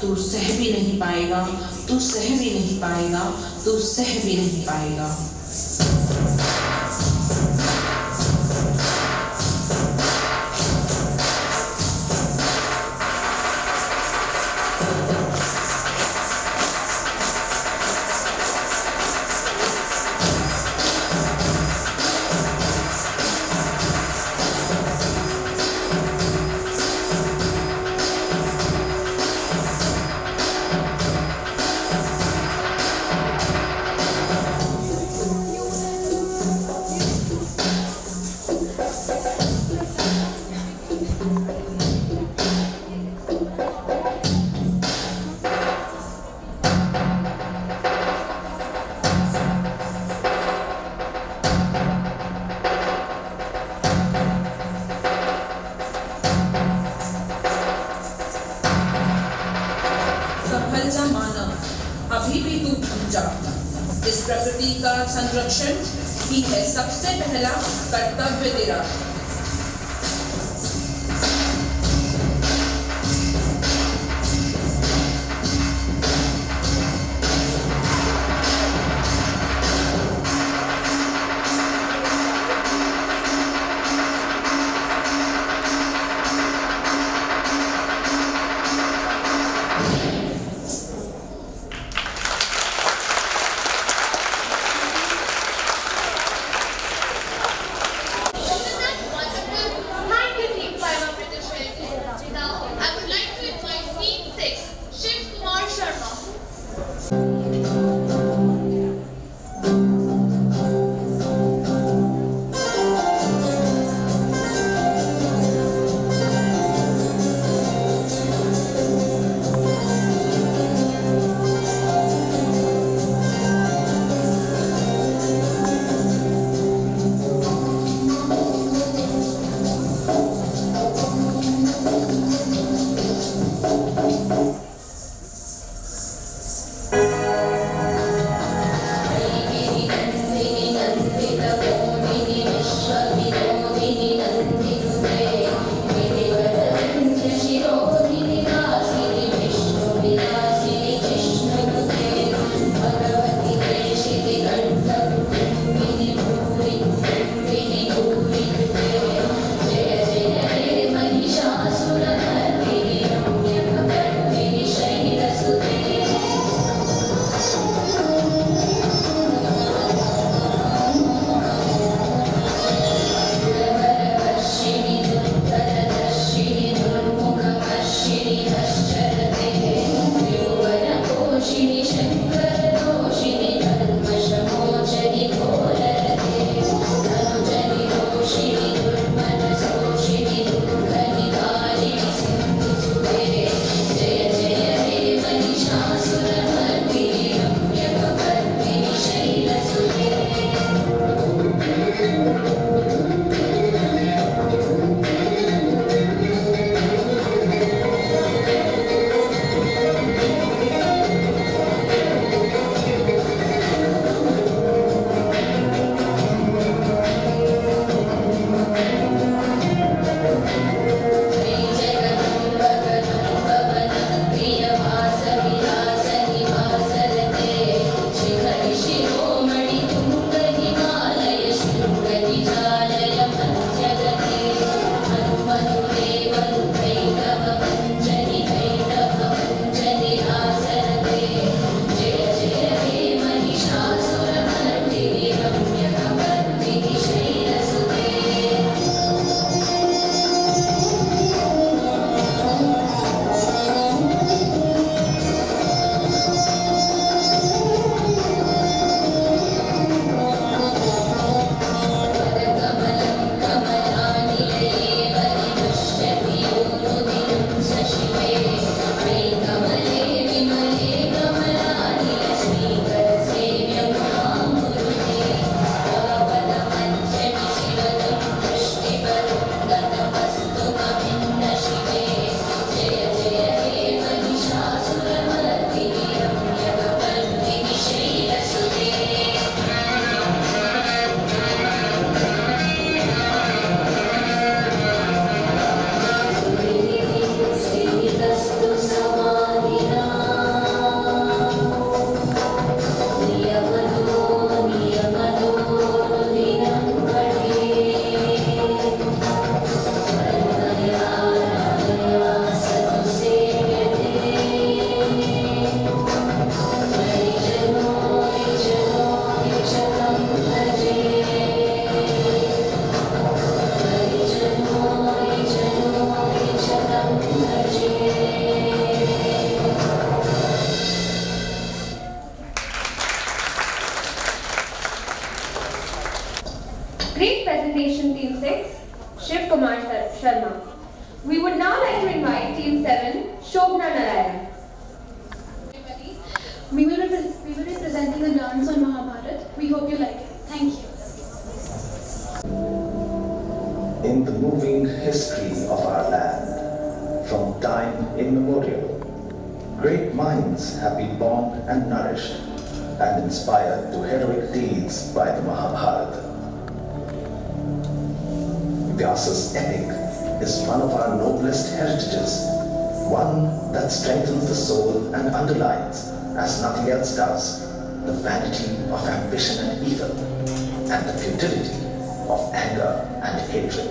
तू सह भी नहीं पाएगा, तू सह भी नहीं पाएगा, तू सह भी नहीं पाएगा। इस प्रकृति का संरक्षण ही है सबसे पहला कर्तव्य तेरा। Great presentation, Team 6, Shiv Kumar Sharma. We would now like to invite Team 7, Shobna Narayan. We will be presenting a dance on Mahabharata. We hope you like it. Thank you. In the moving history of our land, from time immemorial, great minds have been born and nourished and inspired to heroic deeds by the Mahabharata. Vyasa's epic is one of our noblest heritages, one that strengthens the soul and underlines, as nothing else does, the vanity of ambition and evil, and the futility of anger and hatred.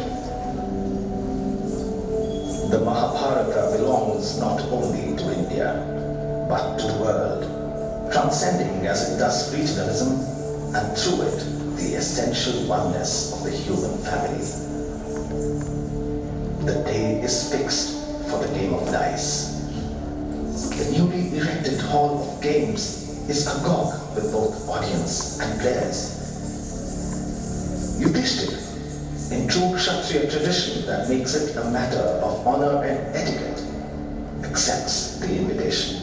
The Mahabharata belongs not only to India, but to the world, transcending as it does regionalism, and through it, the essential oneness of the human family. The day is fixed for the game of dice. The newly erected hall of games is agog with both audience and players. Yudhishthir, in true Kshatriya tradition that makes it a matter of honor and etiquette, accepts the invitation.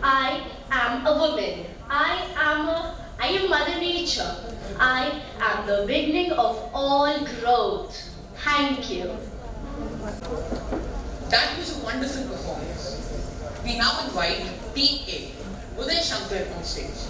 I am a woman. I am Mother Nature. I am the beginning of all growth. Thank you. That was a wonderful performance. We now invite Team A, Uday Shankar on stage.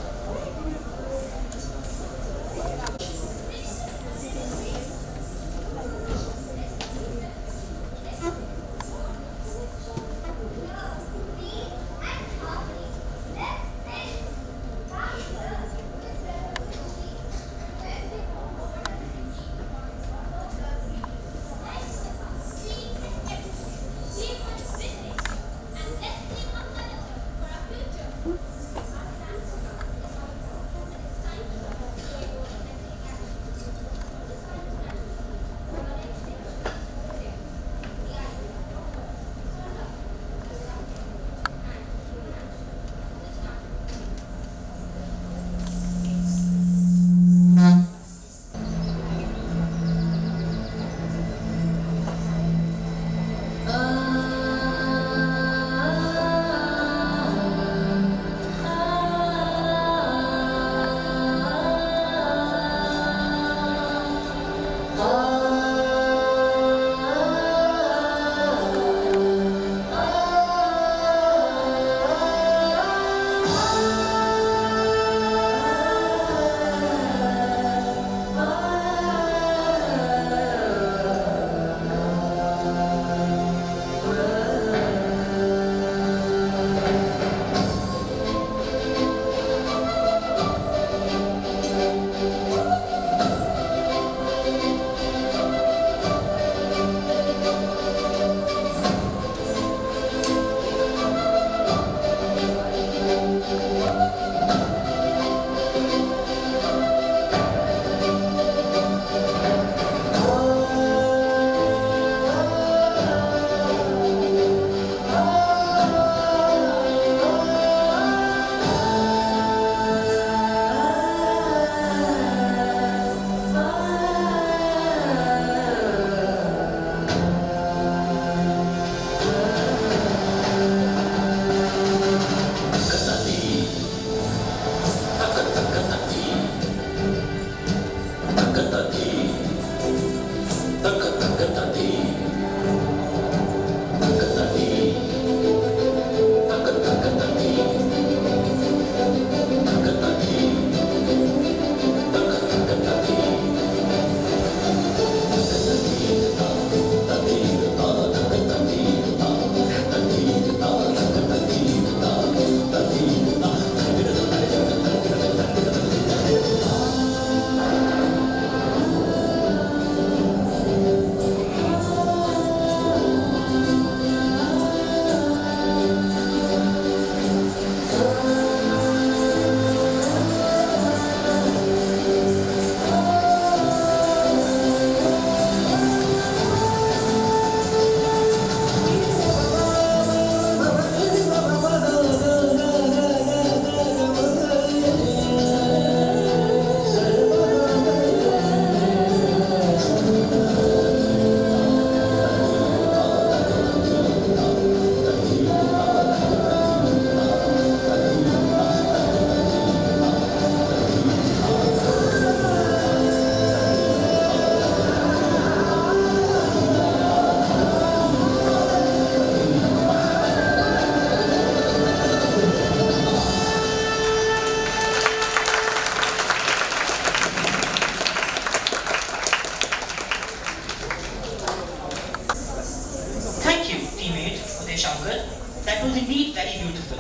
That was indeed very beautiful.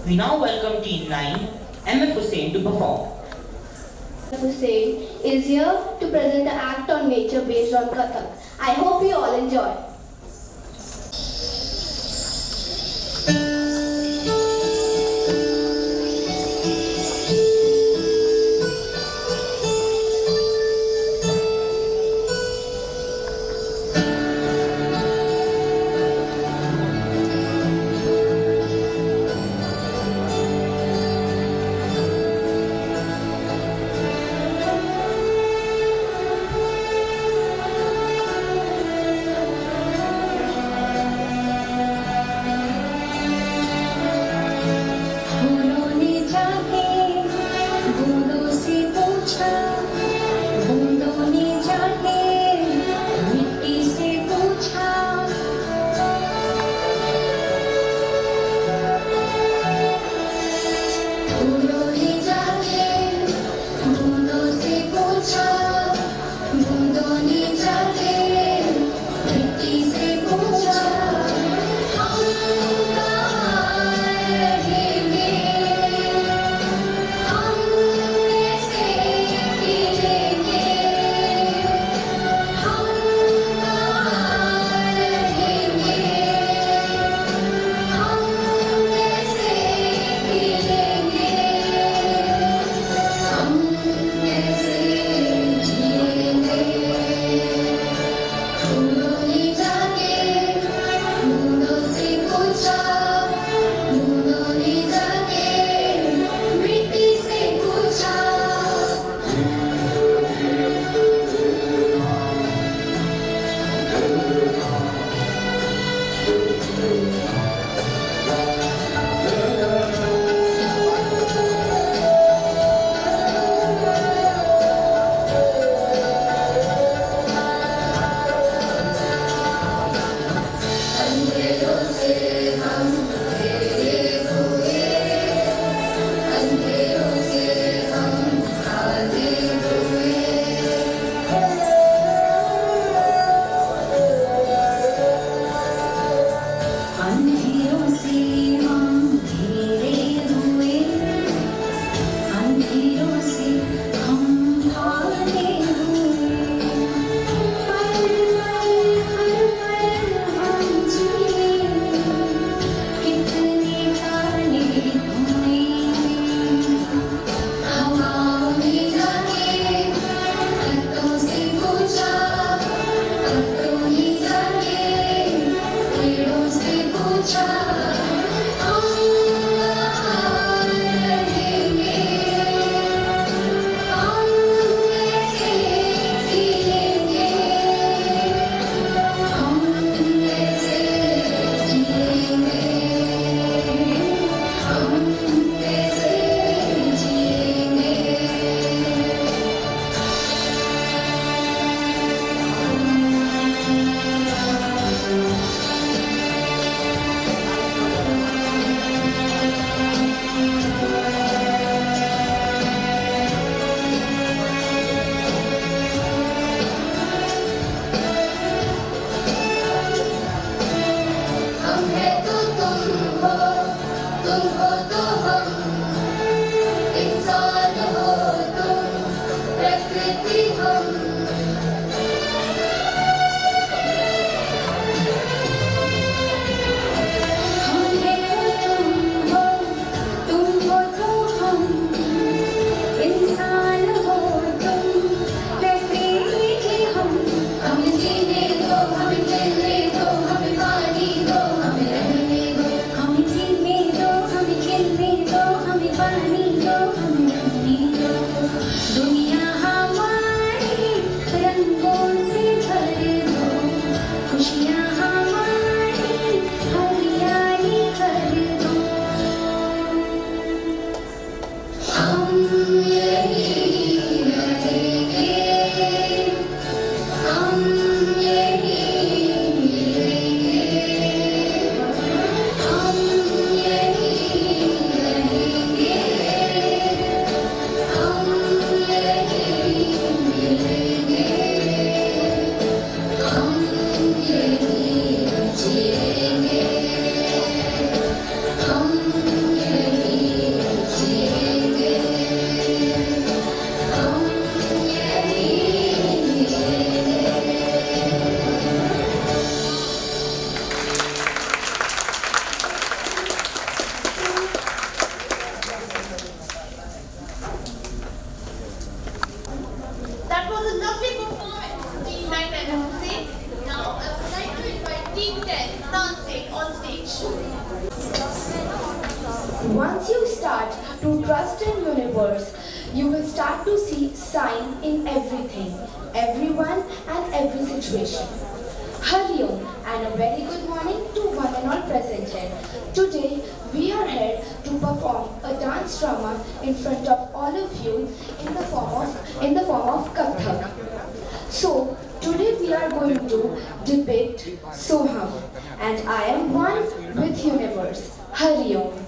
We now welcome Team 9, MF Hussain, to perform. Hussain is here to present the act on nature based on Kathak. I hope you all enjoy. Once you start to trust in universe, you will start to see sign in everything, everyone and every situation. Hari Om and a very good morning to one and all present here. Today we are here to perform a dance drama in front of all of you in the form of Kathak. So today we are going to depict Soham, and I am one with universe. Hari Om.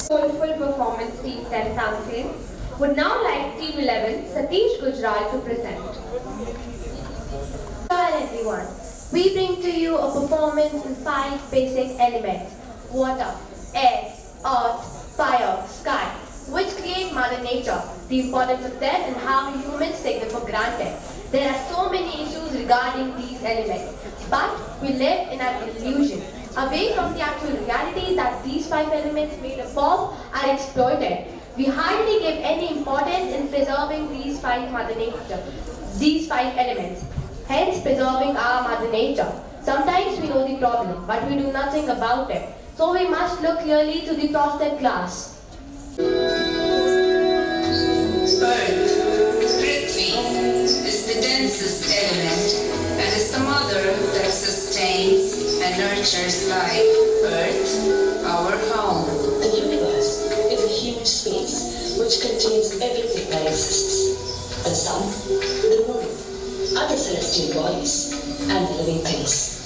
Soulful performance team 10,000 would now like Team 11 Satish Gujral to present. Hi everyone, we bring to you a performance in 5 basic elements: water, air, earth, fire, sky, which create Mother Nature, the importance of them and how humans take them for granted. There are so many issues regarding these elements, but we live in an illusion, away from the actual reality that these 5 elements made up of are exploited. We hardly give any importance in preserving these 5 Mother Nature, these 5 elements, hence preserving our Mother Nature. Sometimes we know the problem, but we do nothing about it. So we must look clearly to the frosted glass. Style, straight element and is the mother that sustains and nurtures life. Earth, our home. The universe is a huge space which contains everything that exists. The sun, the moon, other celestial bodies, and living things.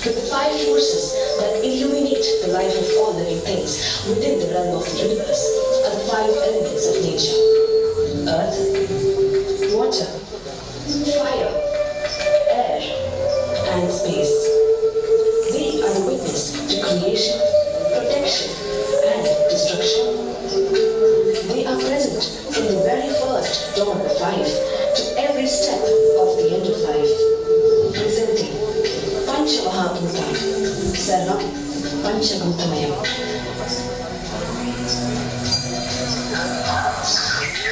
But the five forces that illuminate the life of all living things within the realm of the universe are the five elements of nature. Earth, water, fire, air, and space. They are the witness to creation, protection, and destruction. They are present from the very first dawn of life to every step of the end of life, presenting Panchamahabhuta, Sarvam Panchabhutamaya.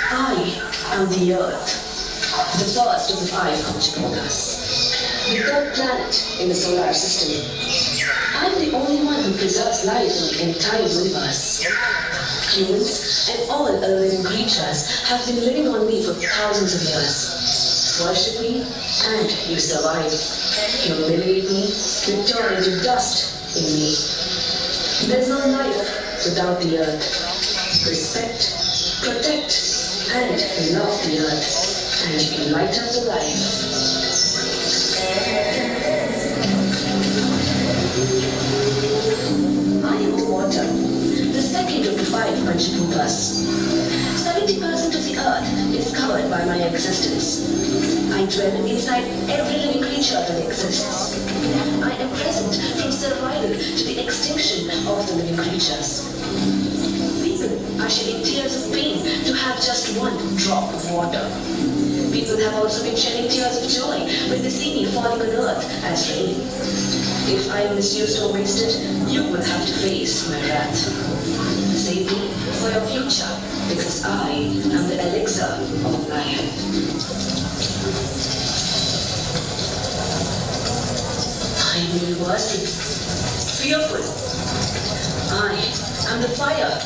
I am the earth, the first of the five Panchabhutas, the third planet in the solar system. I am the only one who preserves life in the entire universe. Humans and all other living creatures have been living on me for thousands of years. Worship me and you survive. Humiliate me, you turn into dust in me. There's no life without the earth. Respect, protect, and love the earth, and you light up the life. I am water, the second of the five Panchabhutas. 70% of the earth is covered by my existence. I dwell inside every living creature that exists. I am present from survival to the extinction of the living creatures. People are shedding tears of pain to have just one drop of water. People have also been shedding tears of joy when they see me falling on earth as rain. If I am misused or wasted, you will have to face my wrath. Save me for your future, because I am the elixir of life. I am universal, fearful. I am the fire,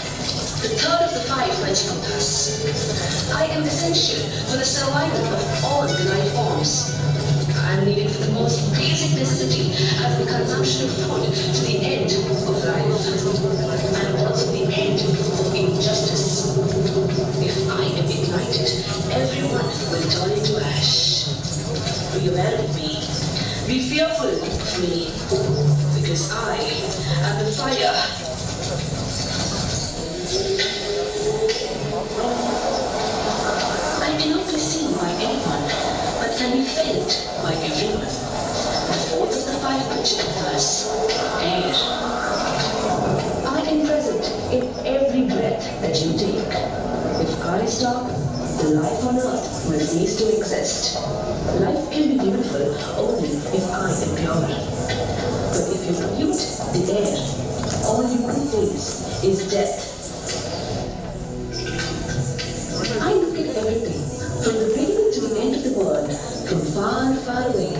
the third of the five Panchabhutas. I am essential for the survival of all the life forms. I am needed for the most basic necessity as the consumption of food to the end of life, and also the end of injustice. If I am ignited, everyone will turn into ash. Be aware of me. Be fearful of me, because I am the fire. I cannot be seen by anyone, but can be felt by everyone. The fourth of the five Panchabhutas, air. I am present in every breath that you take. If I stop, the life on earth will cease to exist. Life can be beautiful only if I am pure. But if you pollute the air, all you will face is death. I look at everything, from the beginning to the end of the world, from far, far away.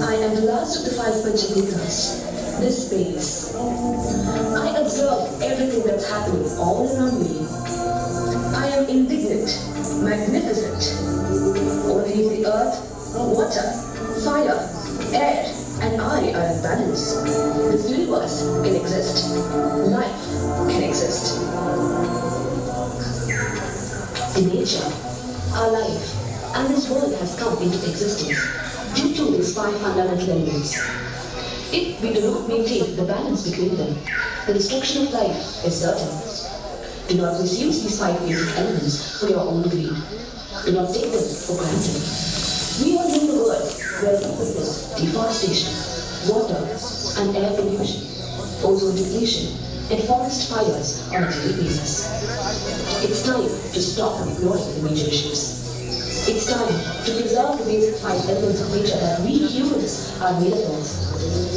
I am the last of the five Panchabhutas, this space. I observe everything that's happening all around me. I am indignant, magnificent. Only if the earth, water, fire, air, and I are in balance, this universe can exist. Life can exist. In nature, our life, and this world has come into existence due to these five fundamental elements. If we do not maintain the balance between them, the destruction of life is certain. Do not misuse these five basic elements for your own greed. Do not take them for granted. We all know the world where we witness deforestation, water and air pollution, ozone depletion, and forest fires on a daily basis. It's time to stop ignoring the major issues. It's time to preserve the basic five elements of nature that we humans are made up of.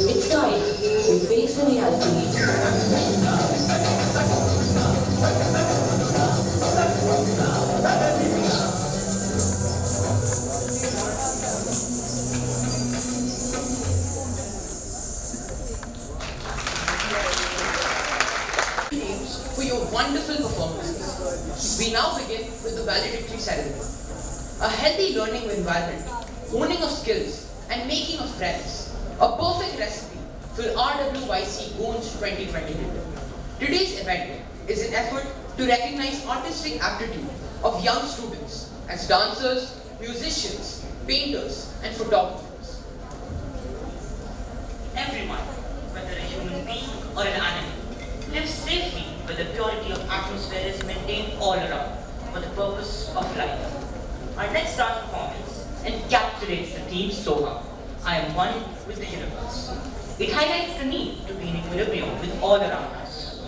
It's time we face the reality. For your wonderful performances. We now begin with the valedictory ceremony. A healthy learning environment owning of skills, and making of friends. A perfect recipe for RWYC GURGAON 2022. Today's event is an effort to recognize artistic aptitude of young students as dancers, musicians, painters, and photographers. Everyone, whether a human being or an animal, lives safely where the purity of atmosphere is maintained all around for the purpose of life. Our next dance performance encapsulates the theme Soha, I am one with the universe. It highlights the need to be in equilibrium with all around us.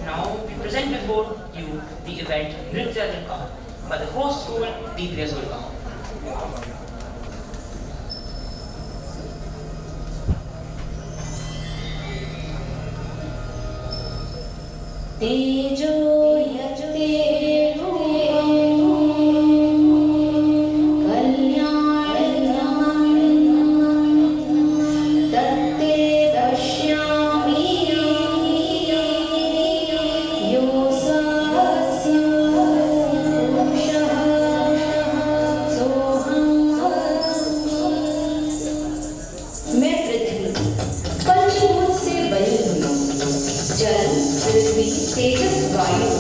Now we present before you the event Nritya Dilka by the host school DPS Gurgaon. तेजो यजते तत्ते पश्यामि योऽस्य सोऽहं। मैं पृथ्वी पंचभूत से बनी हुई जल पृथ्वी तेजस वायु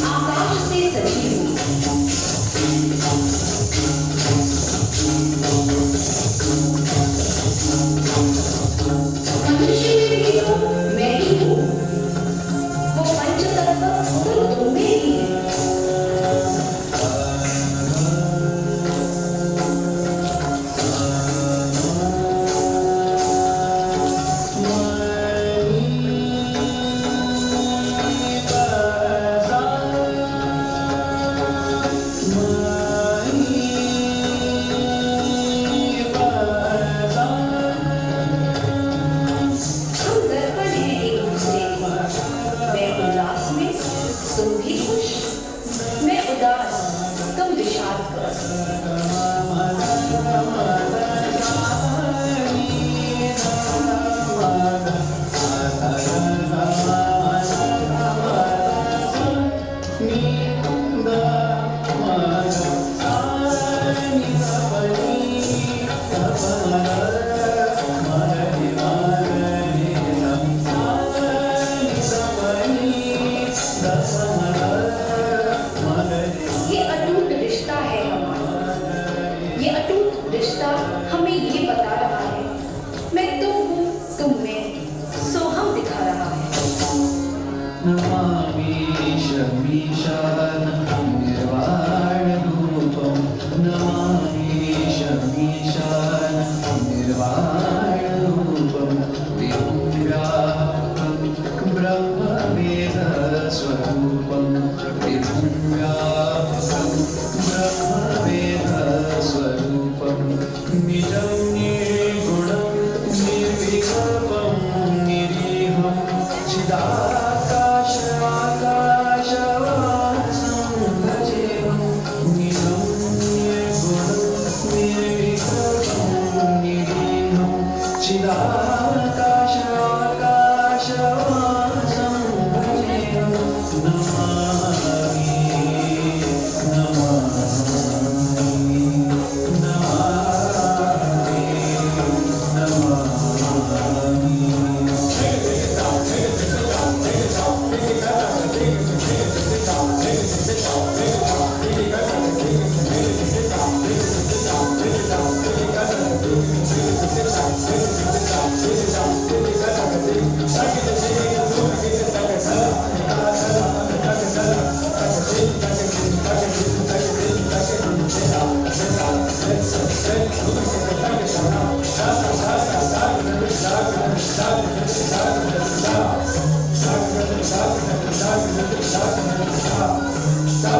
आकाश से सजी हुई मनुष्य में भी तो मैं ही हूँ, वो पंचतत्व तो तुम्हें ही है।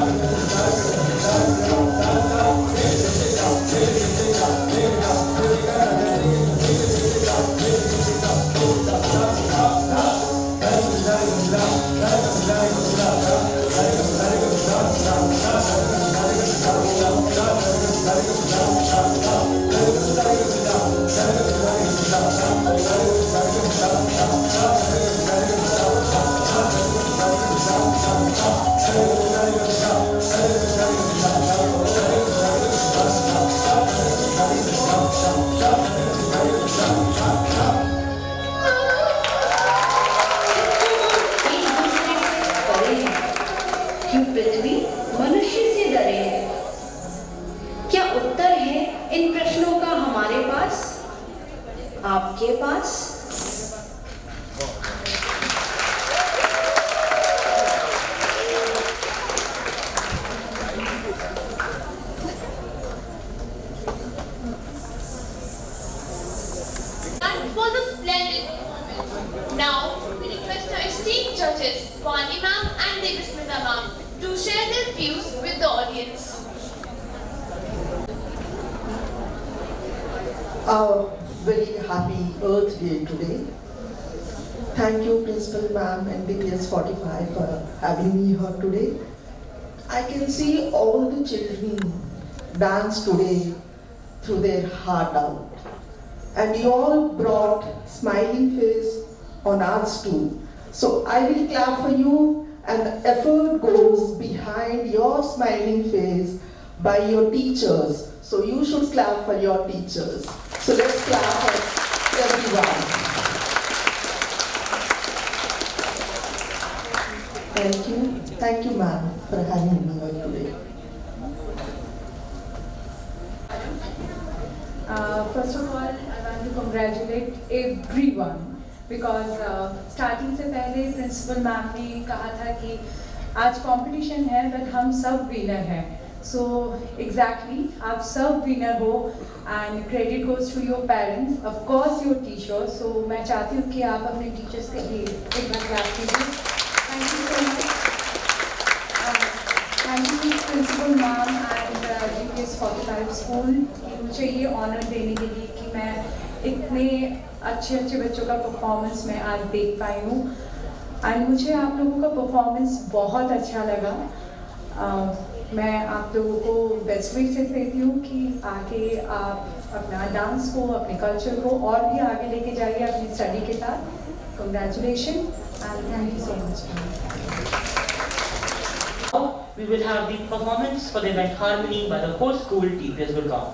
Stop. आपके पास? That was a splendid performance. Now, we request our esteemed judges, Vani ma'am and Devismita ma'am, to share their views with the audience. A very happy Earth Day today. Thank you, Principal Ma'am and BPS 45 for having me here today. I can see all the children dance today through their heart out. And you all brought smiling face on ours too. So I will clap for you, and the effort goes behind your smiling face by your teachers. So you should clap for your teachers. So let's clap for everyone. Thank you. Thank you, ma'am, for having me here today. First of all, I want to congratulate everyone because starting से पहले principal ma'am ने कहा था कि आज competition है but हम सब विनर हैं. So exactly, आप सब विनर हो and credit goes to your parents, of course your teachers. So मैं चाहती हूँ कि आप अपने टीचर्स के लिए एक बार क्लास कीजिए. Thank you so much. Thank you Principal Ma'am and GPS 45 School मुझे ये ऑनर देने के लिए कि मैं इतने अच्छे बच्चों का परफॉर्मेंस मैं आज देख पाई हूँ. एंड मुझे आप लोगों का परफॉर्मेंस बहुत अच्छा लगा. मैं आप लोगों को बेस्ट विशेस देती हूँ कि आगे आप अपना डांस को, अपने कल्चर को और भी आगे लेके जाइए अपनी स्टडी के साथ. Congratulation and thank you so much. Now we will have the performance for the event Harmony by the whole school TPS Gurgaon.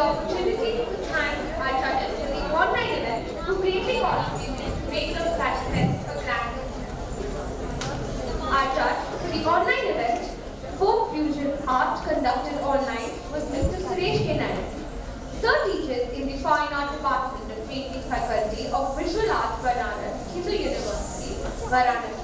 opportunity to thank our judges for the online event who greatly contributed to make the fest a grand success. Our judge for the online event, Folk Fusion Art conducted online, was Mr. Suresh K. Nair. Sir teaches in the Fine Art Department of Painting Faculty of Visual Arts, Banaras, Hindu University, Varanasi.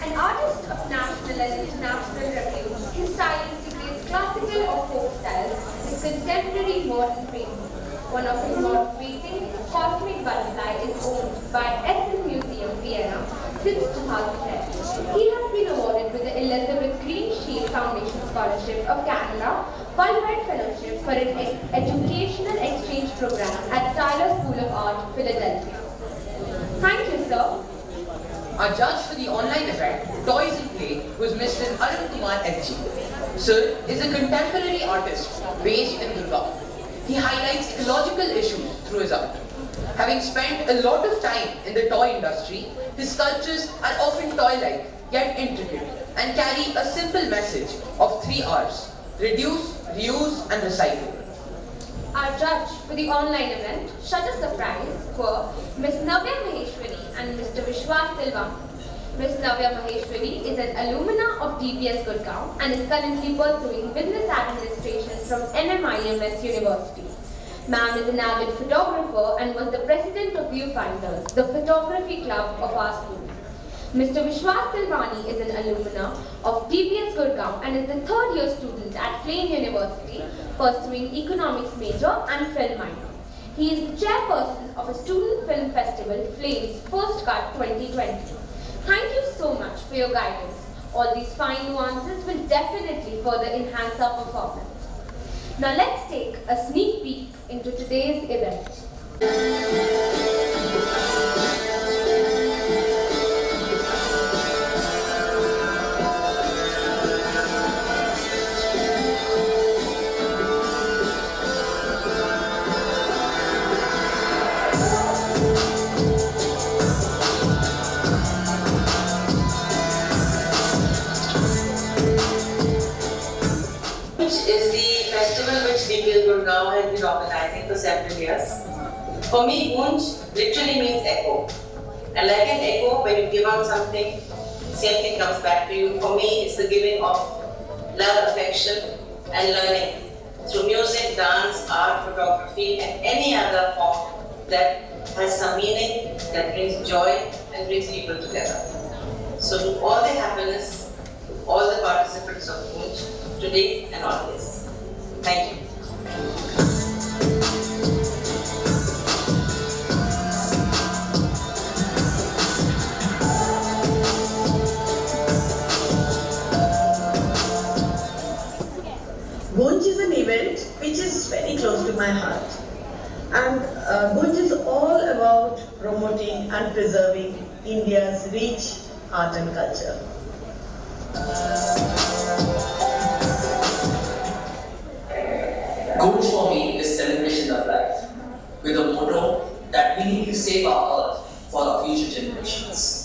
An artist of national and international repute, his style integrates classical or folk styles with contemporary modern painting. One of his modern paintings, Cosmic Butterfly, is owned by Essen Museum, Vienna, since 2010. He has been awarded with the Elizabeth Green Shield Foundation Scholarship of Canada, Fulbright Fellowship for an educational exchange program at Tyler School of Art, Philadelphia. Thank you, sir. Our judge for the online event, Toys and Play, was Mr. Arun Kumar FG. Sir is a contemporary artist based in Gurgaon. He highlights ecological issues through his art. Having spent a lot of time in the toy industry, his sculptures are often toy-like, yet intricate, and carry a simple message of 3 R's: reduce, reuse, and recycle. Our judge for the online event, such a surprise, were Ms. Navya Maheshwari and Mr. Vishwas Silva. Ms. Navya Maheshwari is an alumna of DBS Gurgaon and is currently pursuing business administration from NMIMS University. Ma'am is an avid photographer and was the president of Viewfinders, the photography club of our school. Mr. Vishwas Silvani is an alumna of DBS Gurgaon and is the 3rd year student at Flame University, pursuing economics major and film minor. He is the chairperson of a student film festival, Flames First Cut 2020. Thank you so much for your guidance. All these fine nuances will definitely further enhance our performance. Now let's take a sneak peek into today's event. Is the festival which DBS Gurgaon has been organizing for several years. For me, Gunj literally means echo. And like an echo, when you give out something, same thing comes back to you. For me, it's the giving of love, affection, and learning through music, dance, art, photography, and any other form that has some meaning, that brings joy and brings people together. So to all the happiness, to all the participants of Gunj, today and always. Thank you. Gunj is an event which is very close to my heart. And Gunj is all about promoting and preserving India's rich art and culture. Gunj for me is celebration of life, with a motto that we need to save our earth for our future generations.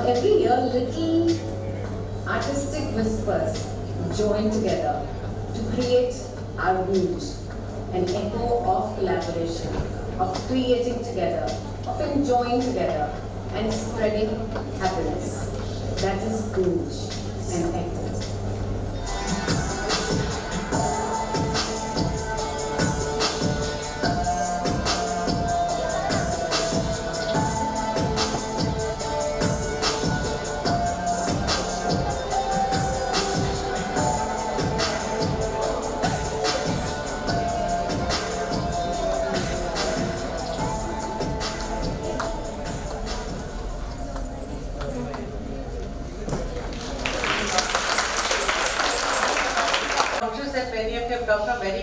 Every year, little artistic whispers join together to create our Gunj, an echo of collaboration, of creating together, of enjoying together, and spreading happiness. That is Gunj, an echo.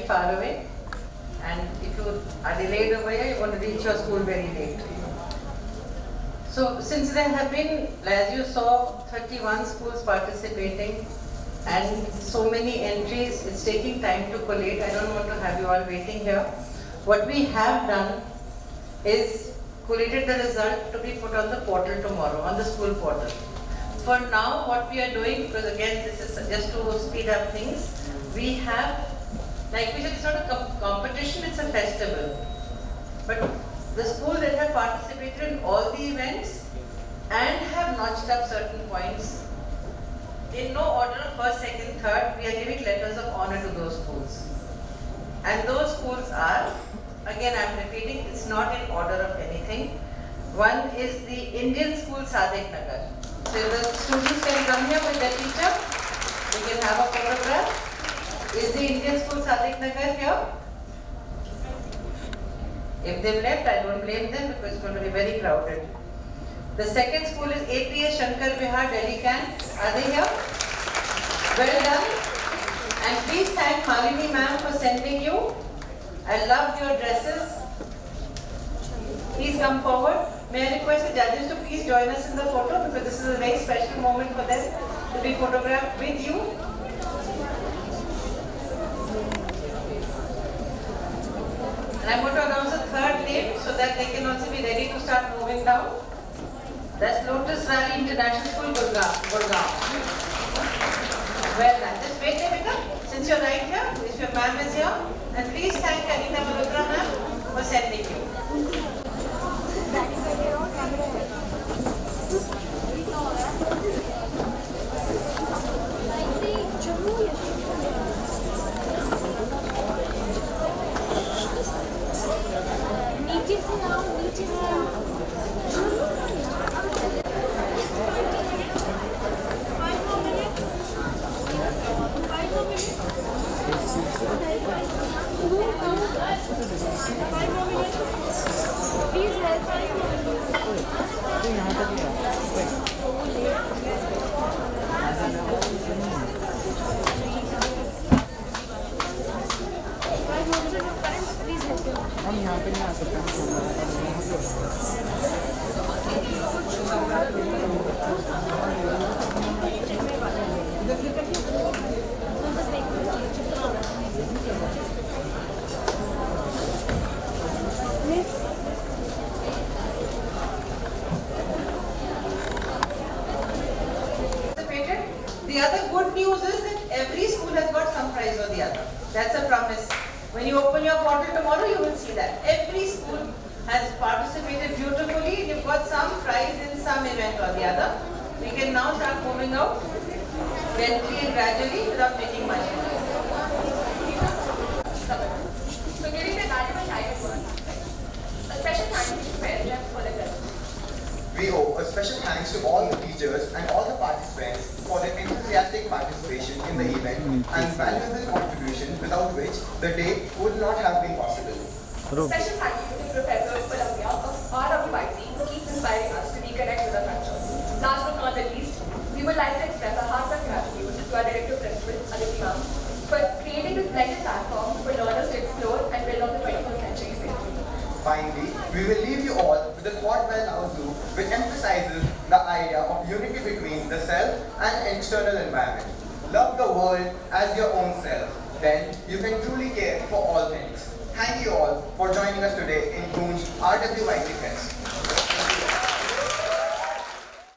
far away, and if you are delayed over here, you're going to reach your school very late. So since there have been, as you saw, 31 schools participating and so many entries, it's taking time to collate. I don't want to have you all waiting here. What we have done is collated the result to be put on the portal tomorrow, on the school portal. For now, what we are doing, because again, this is just to speed up things, we have, like we said, it's not a competition, it's a festival. But the schools that have participated in all the events and have notched up certain points, in no order of first, second, third, we are giving letters of honor to those schools. And those schools are, again I'm repeating, it's not in order of anything. One is the Indian school Sadek Nagar. So the students can come here with their teacher, we can have a photograph. Is the Indian school Sadek Nagar here? If they've left, I don't blame them because it's going to be very crowded. The second school is APS Shankar Vihar, Delhi Can. Are they here? Well done. And please thank Malini ma'am for sending you. I loved your dresses. Please come forward. May I request the judges to please join us in the photo because this is a very special moment for them to be photographed with you. And I'm going to announce the third name so that they can also be ready to start moving down. That's Lotus Valley International School, Gurgaon. Well done. Just wait a minute. Since you're right here, if your ma'am is here, and please thank Anita Malhotra ma'am for sending you. The other good news is that every school has got some prize or the other. That's a promise. When you open your portal tomorrow, you will see that. Every school has participated beautifully. You've got some prize in some event or the other. We can now start moving out gently and gradually without making much noise. So during the valuable time of work, a special thank you to parents for the help. We owe a special thanks to all the teachers and all the participants for their enthusiastic participation in the event and valuable contribution without which the day would not have been possible. Special thank you to Professor Columbia of RWYC who keeps inspiring us to reconnect with our culture. Last but not the least, we would like to express our heartfelt gratitude to our Director Principal, Aditi Ma'am, for creating this splendid platform for learners to explore and build on the 21st century safely. Finally, we will leave you all with a thought by Lao Tzu, which emphasizes the idea of unity between the self and external environment. Love the world as your own self, then you can truly care for all things. Thank you all for joining us today in Goon's RWYC Fest.